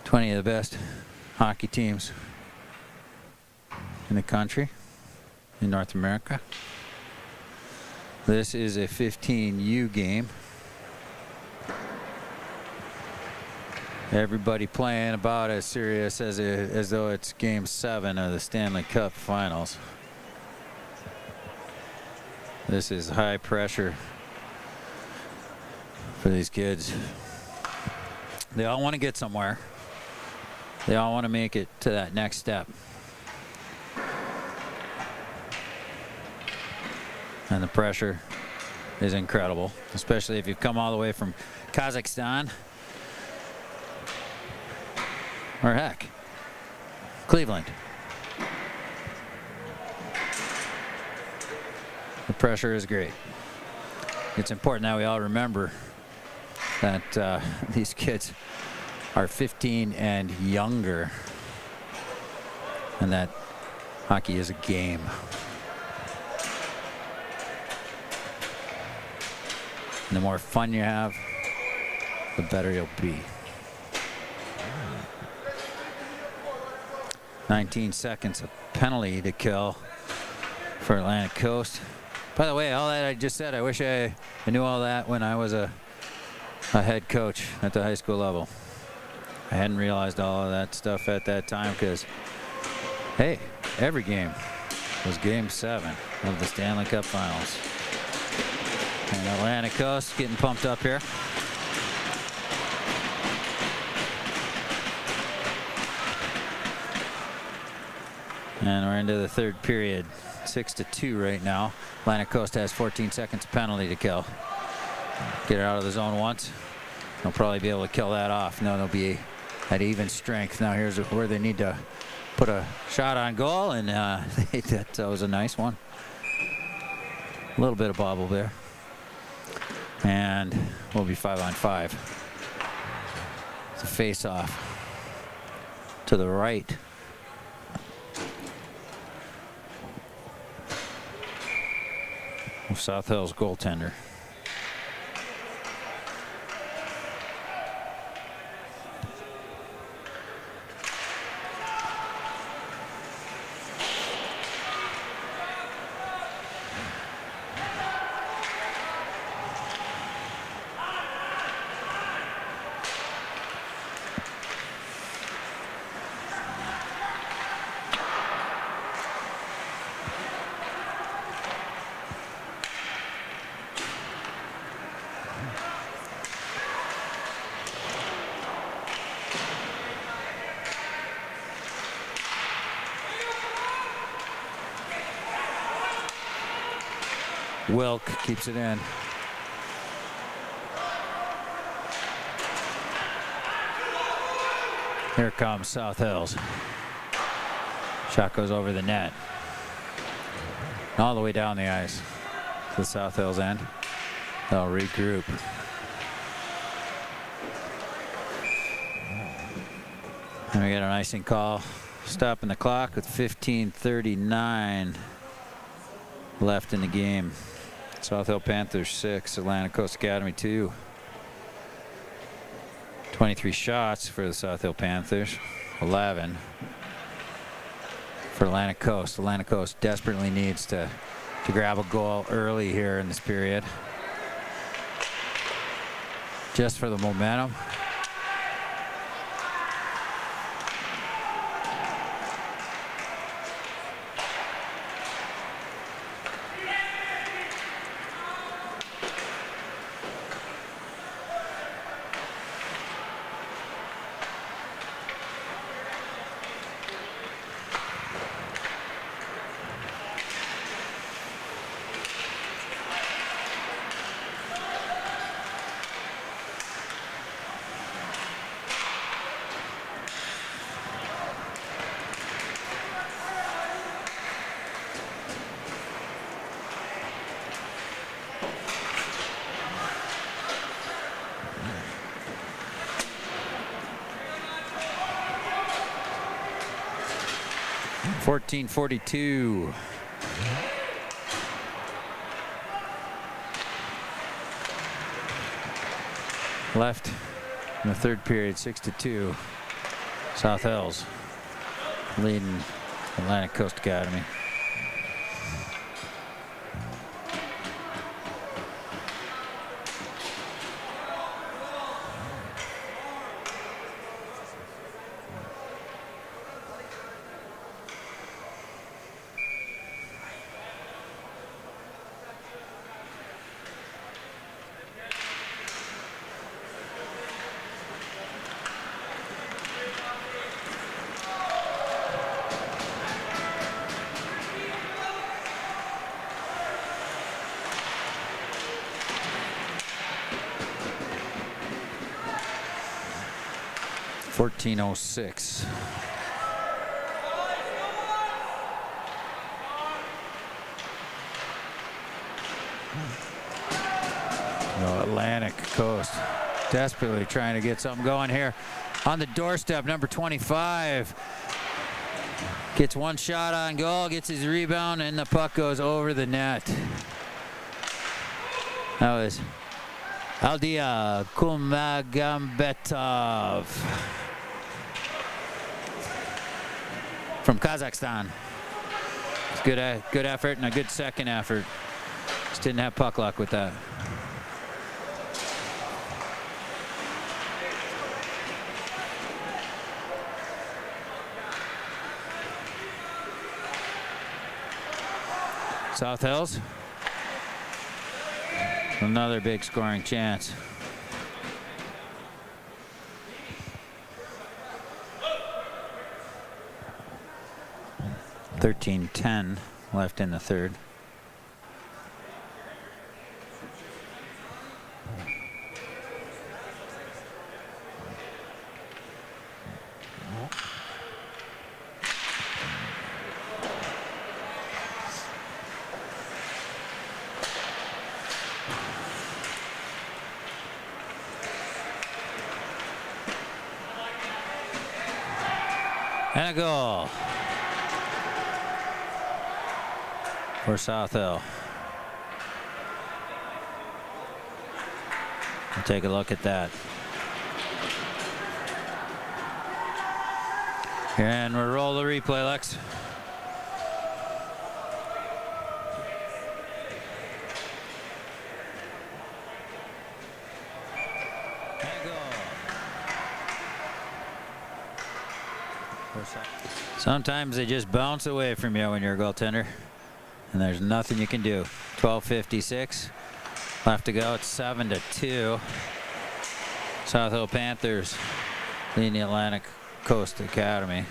20 of the best hockey teams in the country, in North America. This is a 15U game. Everybody playing about as serious as though it's Game 7 of the Stanley Cup Finals. This is high pressure for these kids. They all want to get somewhere. They all want to make it to that next step. And the pressure is incredible, especially if you've come all the way from Kazakhstan or heck, Cleveland. The pressure is great. It's important that we all remember that these kids are 15 and younger, and that hockey is a game. And the more fun you have, the better you'll be. 19 seconds, a penalty to kill for Atlantic Coast. By the way, all that I just said, I wish I knew all that when I was a head coach at the high school level. I hadn't realized all of that stuff at that time because, hey, every game was Game 7 of the Stanley Cup Finals. And Atlantic Coast getting pumped up here. And we're into the third period. 6-2 right now. Atlantic Coast has 14 seconds penalty to kill. Get it out of the zone once. They'll probably be able to kill that off. No, they'll be at even strength. Now here's where they need to put a shot on goal, and that was a nice one. A little bit of bobble there. And we'll be 5-on-5. It's a face-off to the right. South Hills goaltender. Wilk keeps it in. Here comes South Hills. Shot goes over the net. All the way down the ice to the South Hills end. They'll regroup. And we get an icing call. Stopping the clock with 15:39 left in the game. South Hill Panthers 6, Atlantic Coast Academy 2. 23 shots for the South Hill Panthers, 11 for Atlantic Coast. Atlantic Coast desperately needs to to grab a goal early here in this period. Just for the momentum. .42. Left in the third period, 6-2. South Hills leading Atlantic Coast Academy. .1406. Atlantic Coast desperately trying to get something going here. On the doorstep, number 25 gets one shot on goal, gets his rebound, and the puck goes over the net. That was Aldia Kumagambetov from Kazakhstan. It's good effort and a good second effort. Just didn't have puck luck with that. South Hills. Another big scoring chance. .13:10 left in the third. And a goal for South Hill. We'll take a look at that. And we'll roll the replay, Lex. Sometimes they just bounce away from you when you're a goaltender, and there's nothing you can do. 12:56 left to go. It's 7-2. South Hill Panthers leading the Atlantic Coast Academy.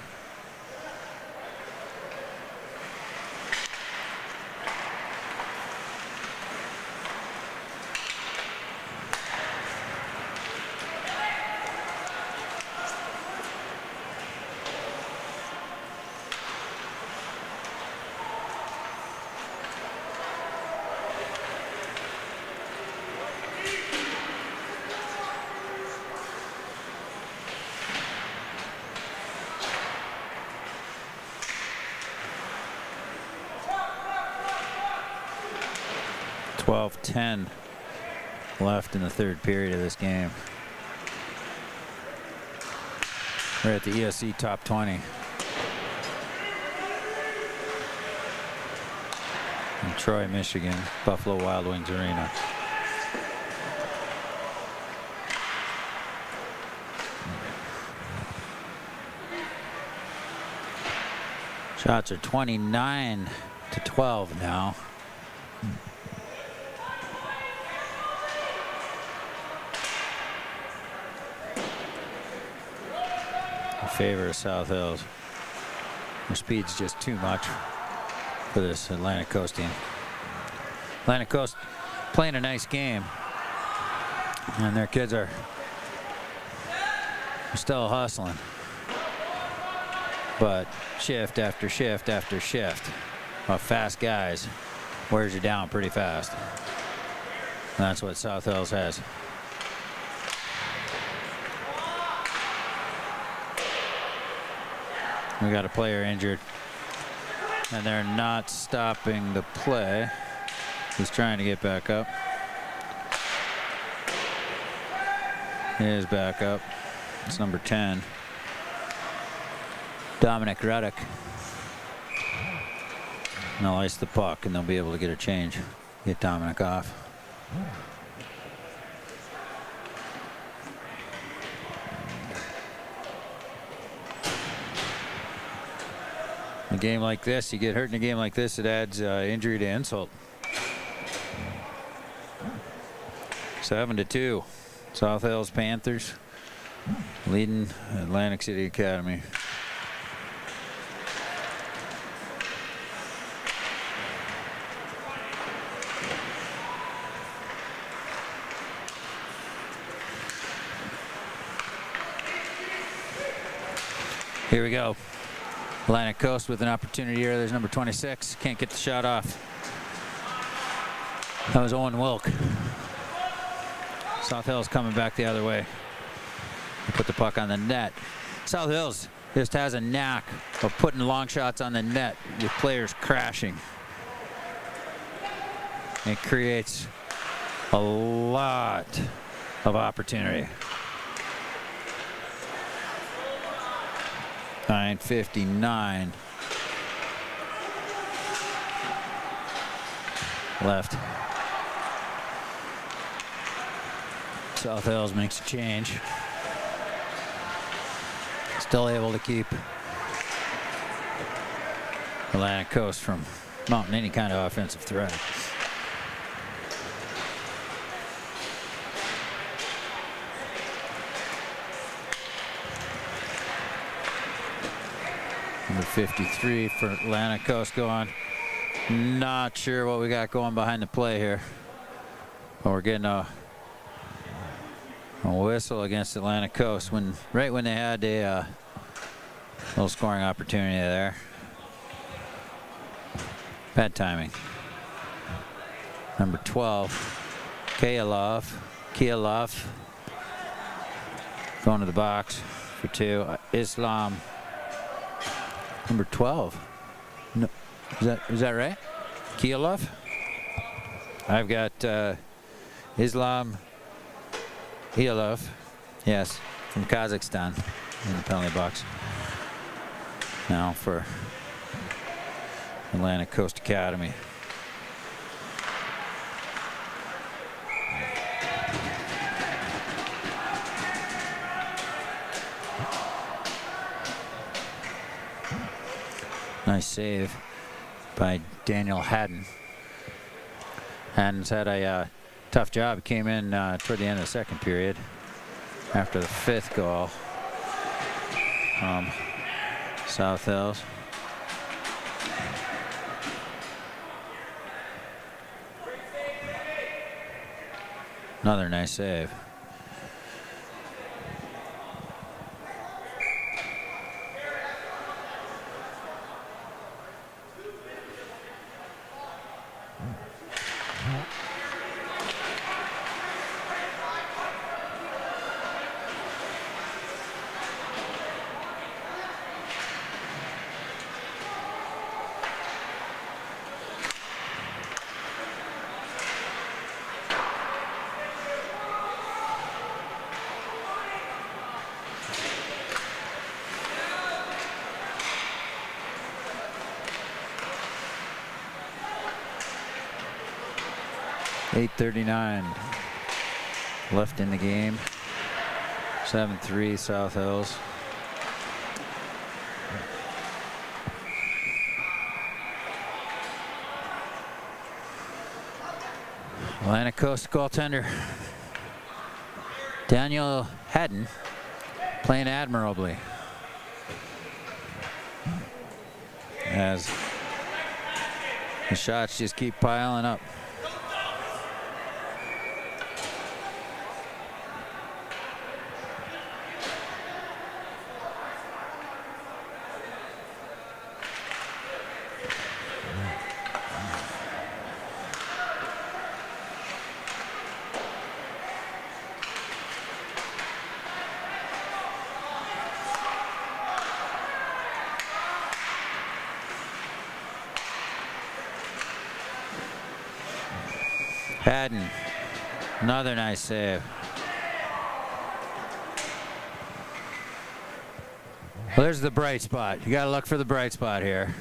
.12:10 left in the third period of this game. We're at the ESC top 20. Troy, Michigan, Buffalo Wild Wings Arena. Shots are 29-12 now. In favor of South Hills. Their speed's just too much for this Atlantic Coast team. Atlantic Coast playing a nice game, and their kids are still hustling. But shift after shift after shift of fast guys wears you down pretty fast. And that's what South Hills has. We got a player injured, and they're not stopping the play. He's trying to get back up. He is back up. It's number 10. Dominic Ruddock. And they'll ice the puck, and they'll be able to get a change. Get Dominic off. A game like this, you get hurt in a game like this, it adds injury to insult. 7-2. South Hills Panthers leading Atlantic City Academy. Here we go. Atlantic Coast with an opportunity here. There's number 26. Can't get the shot off. That was Owen Wilk. South Hills coming back the other way. They put the puck on the net. South Hills just has a knack of putting long shots on the net with players crashing. It creates a lot of opportunity. 9:59 left. South Hills makes a change. Still able to keep Atlantic Coast from mounting any kind of offensive threat. Number 53 for Atlantic Coast going. Not sure what we got going behind the play here. But we're getting a whistle against Atlantic Coast right when they had a little scoring opportunity there. Bad timing. Number 12, Kialov going to the box for 2. Islam. Number 12. No, is that right? Kialov? I've got Islam Kialov. Yes, from Kazakhstan in the penalty box. Now for Atlantic Coast Academy. Nice save by Daniel Haddon. Haddon's had a tough job. He came in toward the end of the second period after the 5th goal from South Hills. Another nice save. 8:39 left in the game. 7-3 South Hills. Atlantic Coast goaltender Daniel Haddon playing admirably as the shots just keep piling up. Haddon, another nice save. Well, there's the bright spot. You got to look for the bright spot here.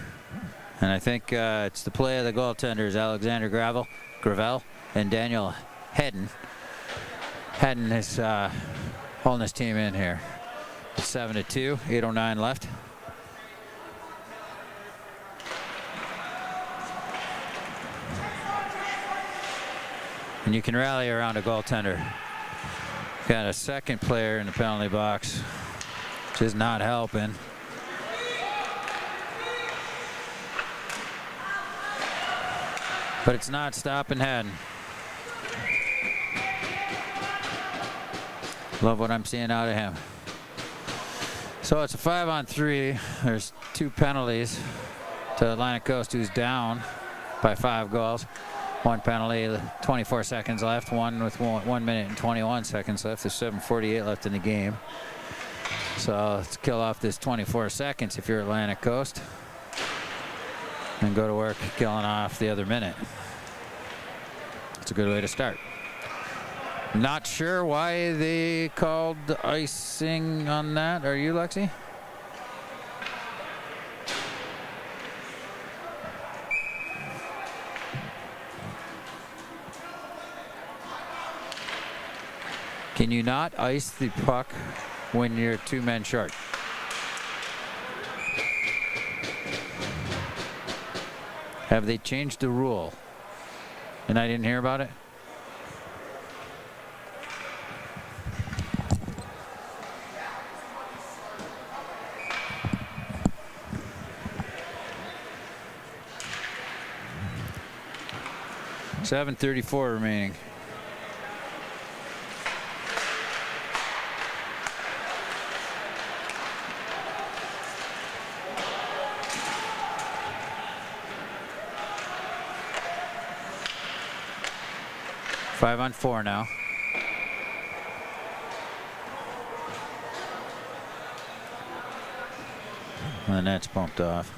And I think it's the play of the goaltenders, Alexander Gravel and Daniel Haddon. Haddon is holding his team in here. It's 7-2, 8:09 left. And you can rally around a goaltender. Got a second player in the penalty box, which is not helping. But it's not stopping Haddon. Love what I'm seeing out of him. So it's a 5-on-3. There's 2 penalties to Atlantic Coast, who's down by 5 goals. 1 penalty, 24 seconds left. One with 1 minute and 21 seconds left. There's 7:48 left in the game. So let's kill off this 24 seconds if you're Atlantic Coast. And go to work killing off the other minute. It's a good way to start. Not sure why they called icing on that. Are you, Lexi? Can you not ice the puck when you're 2 men short? Have they changed the rule? And I didn't hear about it? .734 remaining. Five on 4 now. And the net's bumped off.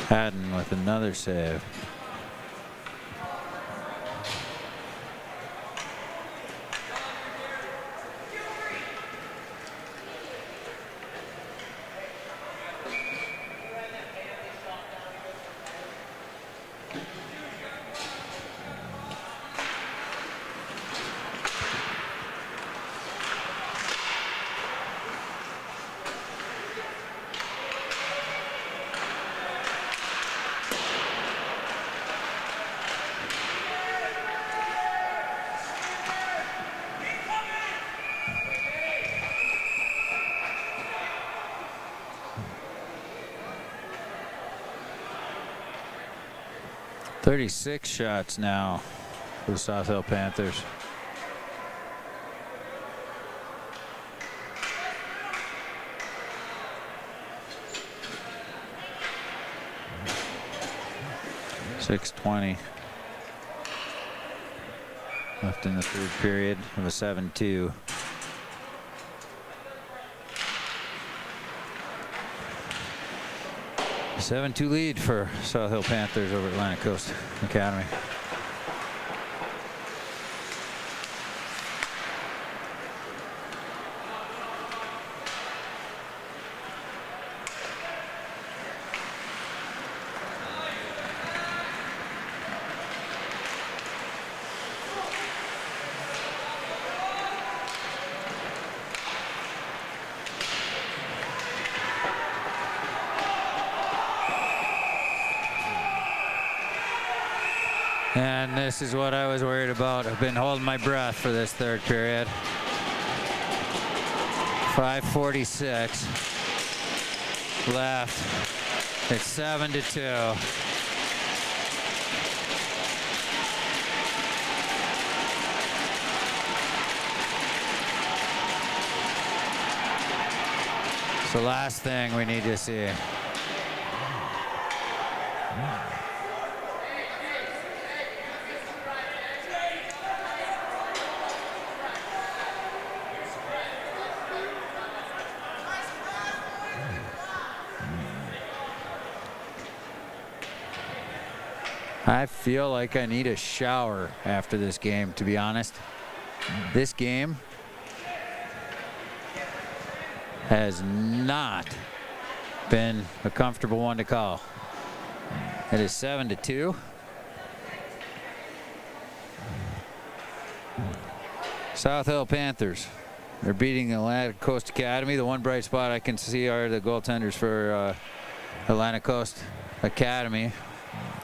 Haddon with another save. 36 shots now for the South Hill Panthers. .620 left in the third period of a 7-2. A 7-2 lead for South Hill Panthers over Atlantic Coast Academy. And this is what I was worried about. I've been holding my breath for this third period. 5:46 left. It's 7-2. It's the last thing we need to see. I feel like I need a shower after this game, to be honest. This game has not been a comfortable one to call. It is 7-2. South Hill Panthers. They're beating Atlantic Coast Academy. The one bright spot I can see are the goaltenders for Atlantic Coast Academy.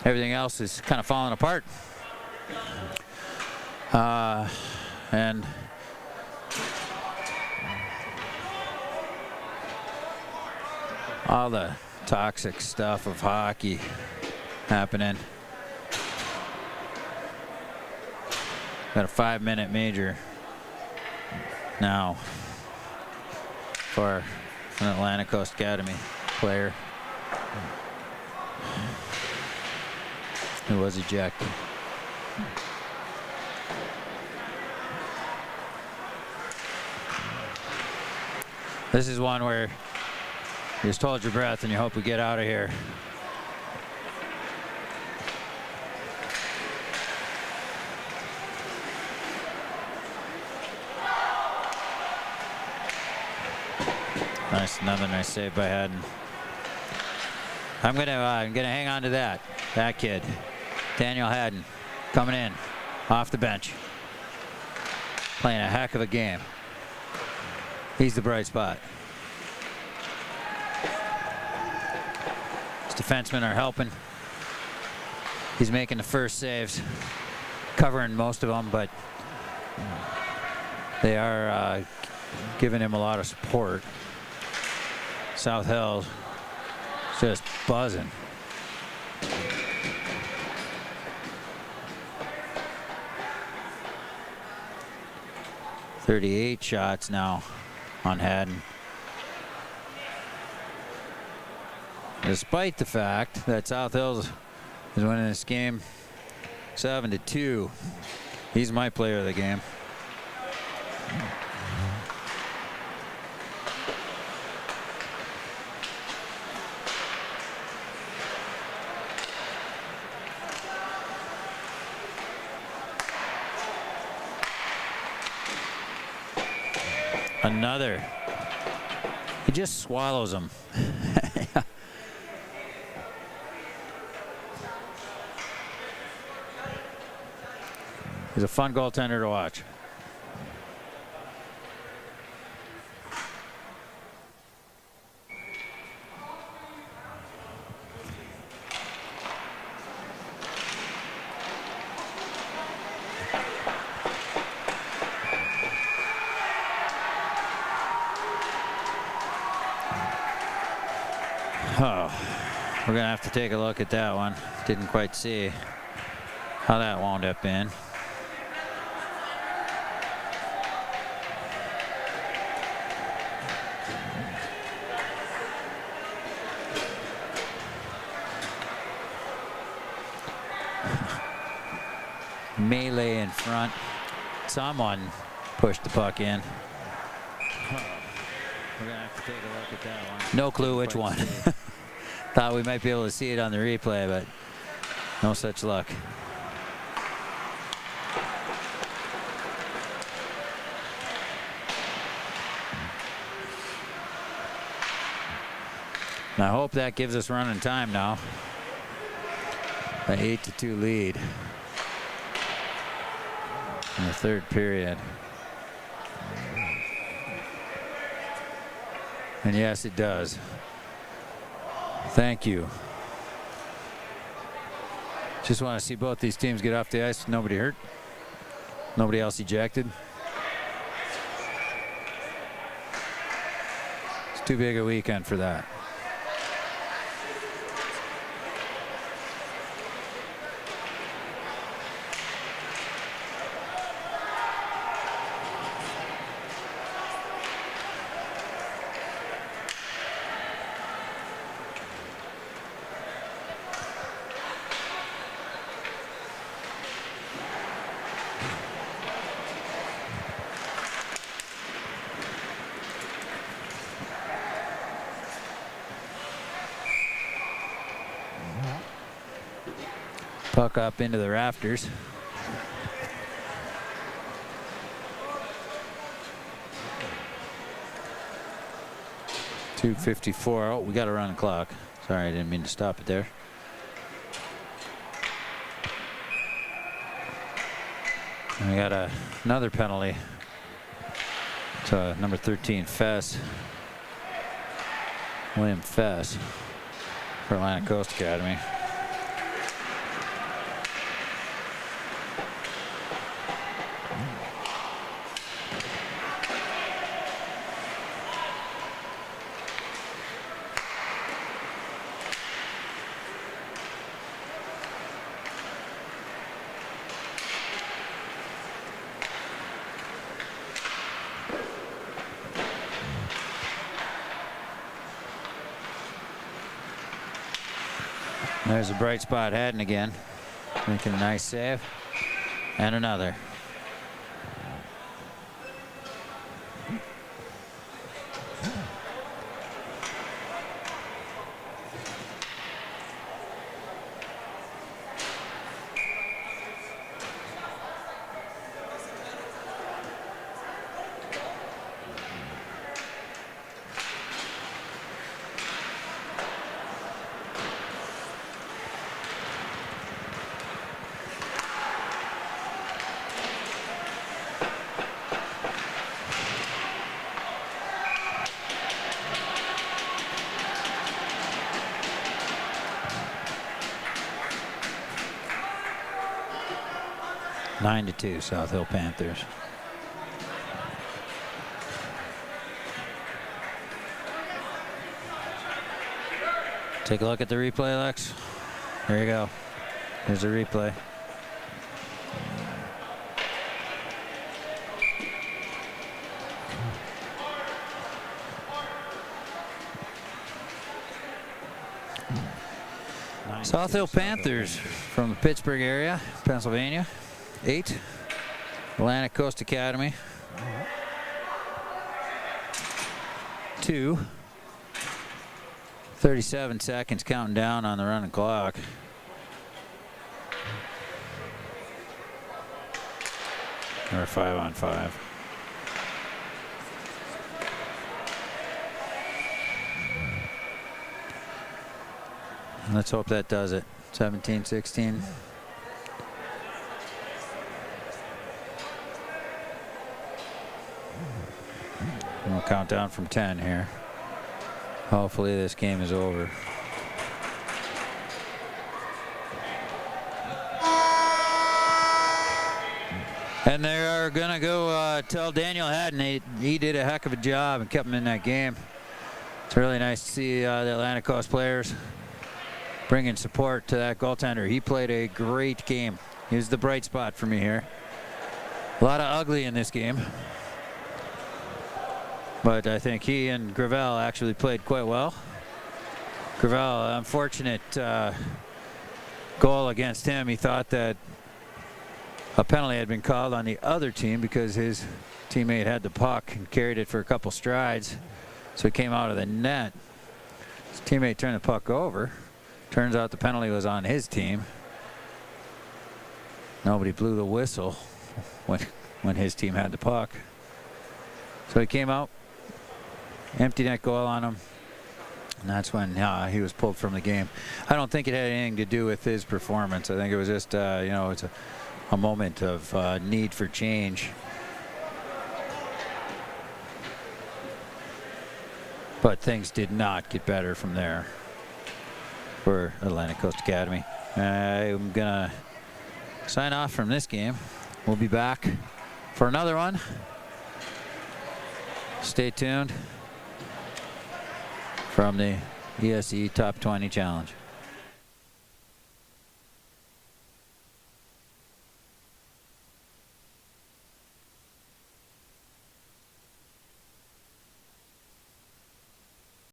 Everything else is kind of falling apart. And all the toxic stuff of hockey happening. Got a 5-minute major now for an Atlantic Coast Academy player who was ejected. This is one where you just hold your breath and you hope we get out of here. Nice, another nice save by Haddon. I'm gonna hang on to that kid, Daniel Haddon, coming in off the bench, playing a heck of a game. He's the bright spot. His defensemen are helping. He's making the first saves, covering most of them, but they are giving him a lot of support. South Hill just buzzing. .38 shots now on Haddon. Despite the fact that South Hills is winning this game 7-2, he's my player of the game. Another. He just swallows them. He's a fun goaltender to watch. Oh, we're gonna have to take a look at that one. Didn't quite see. how that wound up in. Melee in front. Someone pushed the puck in. We're going to have to take a look at that one. No clue which one. Thought we might be able to see it on the replay, but no such luck. And I hope that gives us running time now. An 8-2 lead in the third period. And yes, it does. Thank you. Just want to see both these teams get off the ice with nobody hurt. Nobody else ejected. It's too big a weekend for that. Puck up into the rafters. .254. Oh, we got to run the clock. Sorry, I didn't mean to stop it there. And we got another penalty to number 13, Fess. William Fess for Atlantic Coast Academy. There's a bright spot Haddon again, making a nice save, and another. (9-2) South Hill Panthers. Take a look at the replay, Lex. There you go. Here's the replay. South Hill Panthers from the Pittsburgh area, Pennsylvania. 8. Atlantic Coast Academy. 2. 37 seconds counting down on the running clock. Or 5-on-5. Let's hope that does it. 17-16. We'll count down from 10 here. Hopefully this game is over. And they are gonna go tell Daniel Haddon he did a heck of a job and kept him in that game. It's really nice to see the Atlantic Coast players bringing support to that goaltender. He played a great game. He was the bright spot for me here. A lot of ugly in this game. But I think he and Gravel actually played quite well. Gravel, unfortunate goal against him. He thought that a penalty had been called on the other team because his teammate had the puck and carried it for a couple strides. So he came out of the net. His teammate turned the puck over. Turns out the penalty was on his team. Nobody blew the whistle when his team had the puck. So he came out, empty net goal on him, and that's when he was pulled from the game. I don't think it had anything to do with his performance. I think it was just, it's a moment of need for change. But things did not get better from there for Atlantic Coast Academy. I'm going to sign off from this game. We'll be back for another one. Stay tuned from the ESE Top 20 Challenge.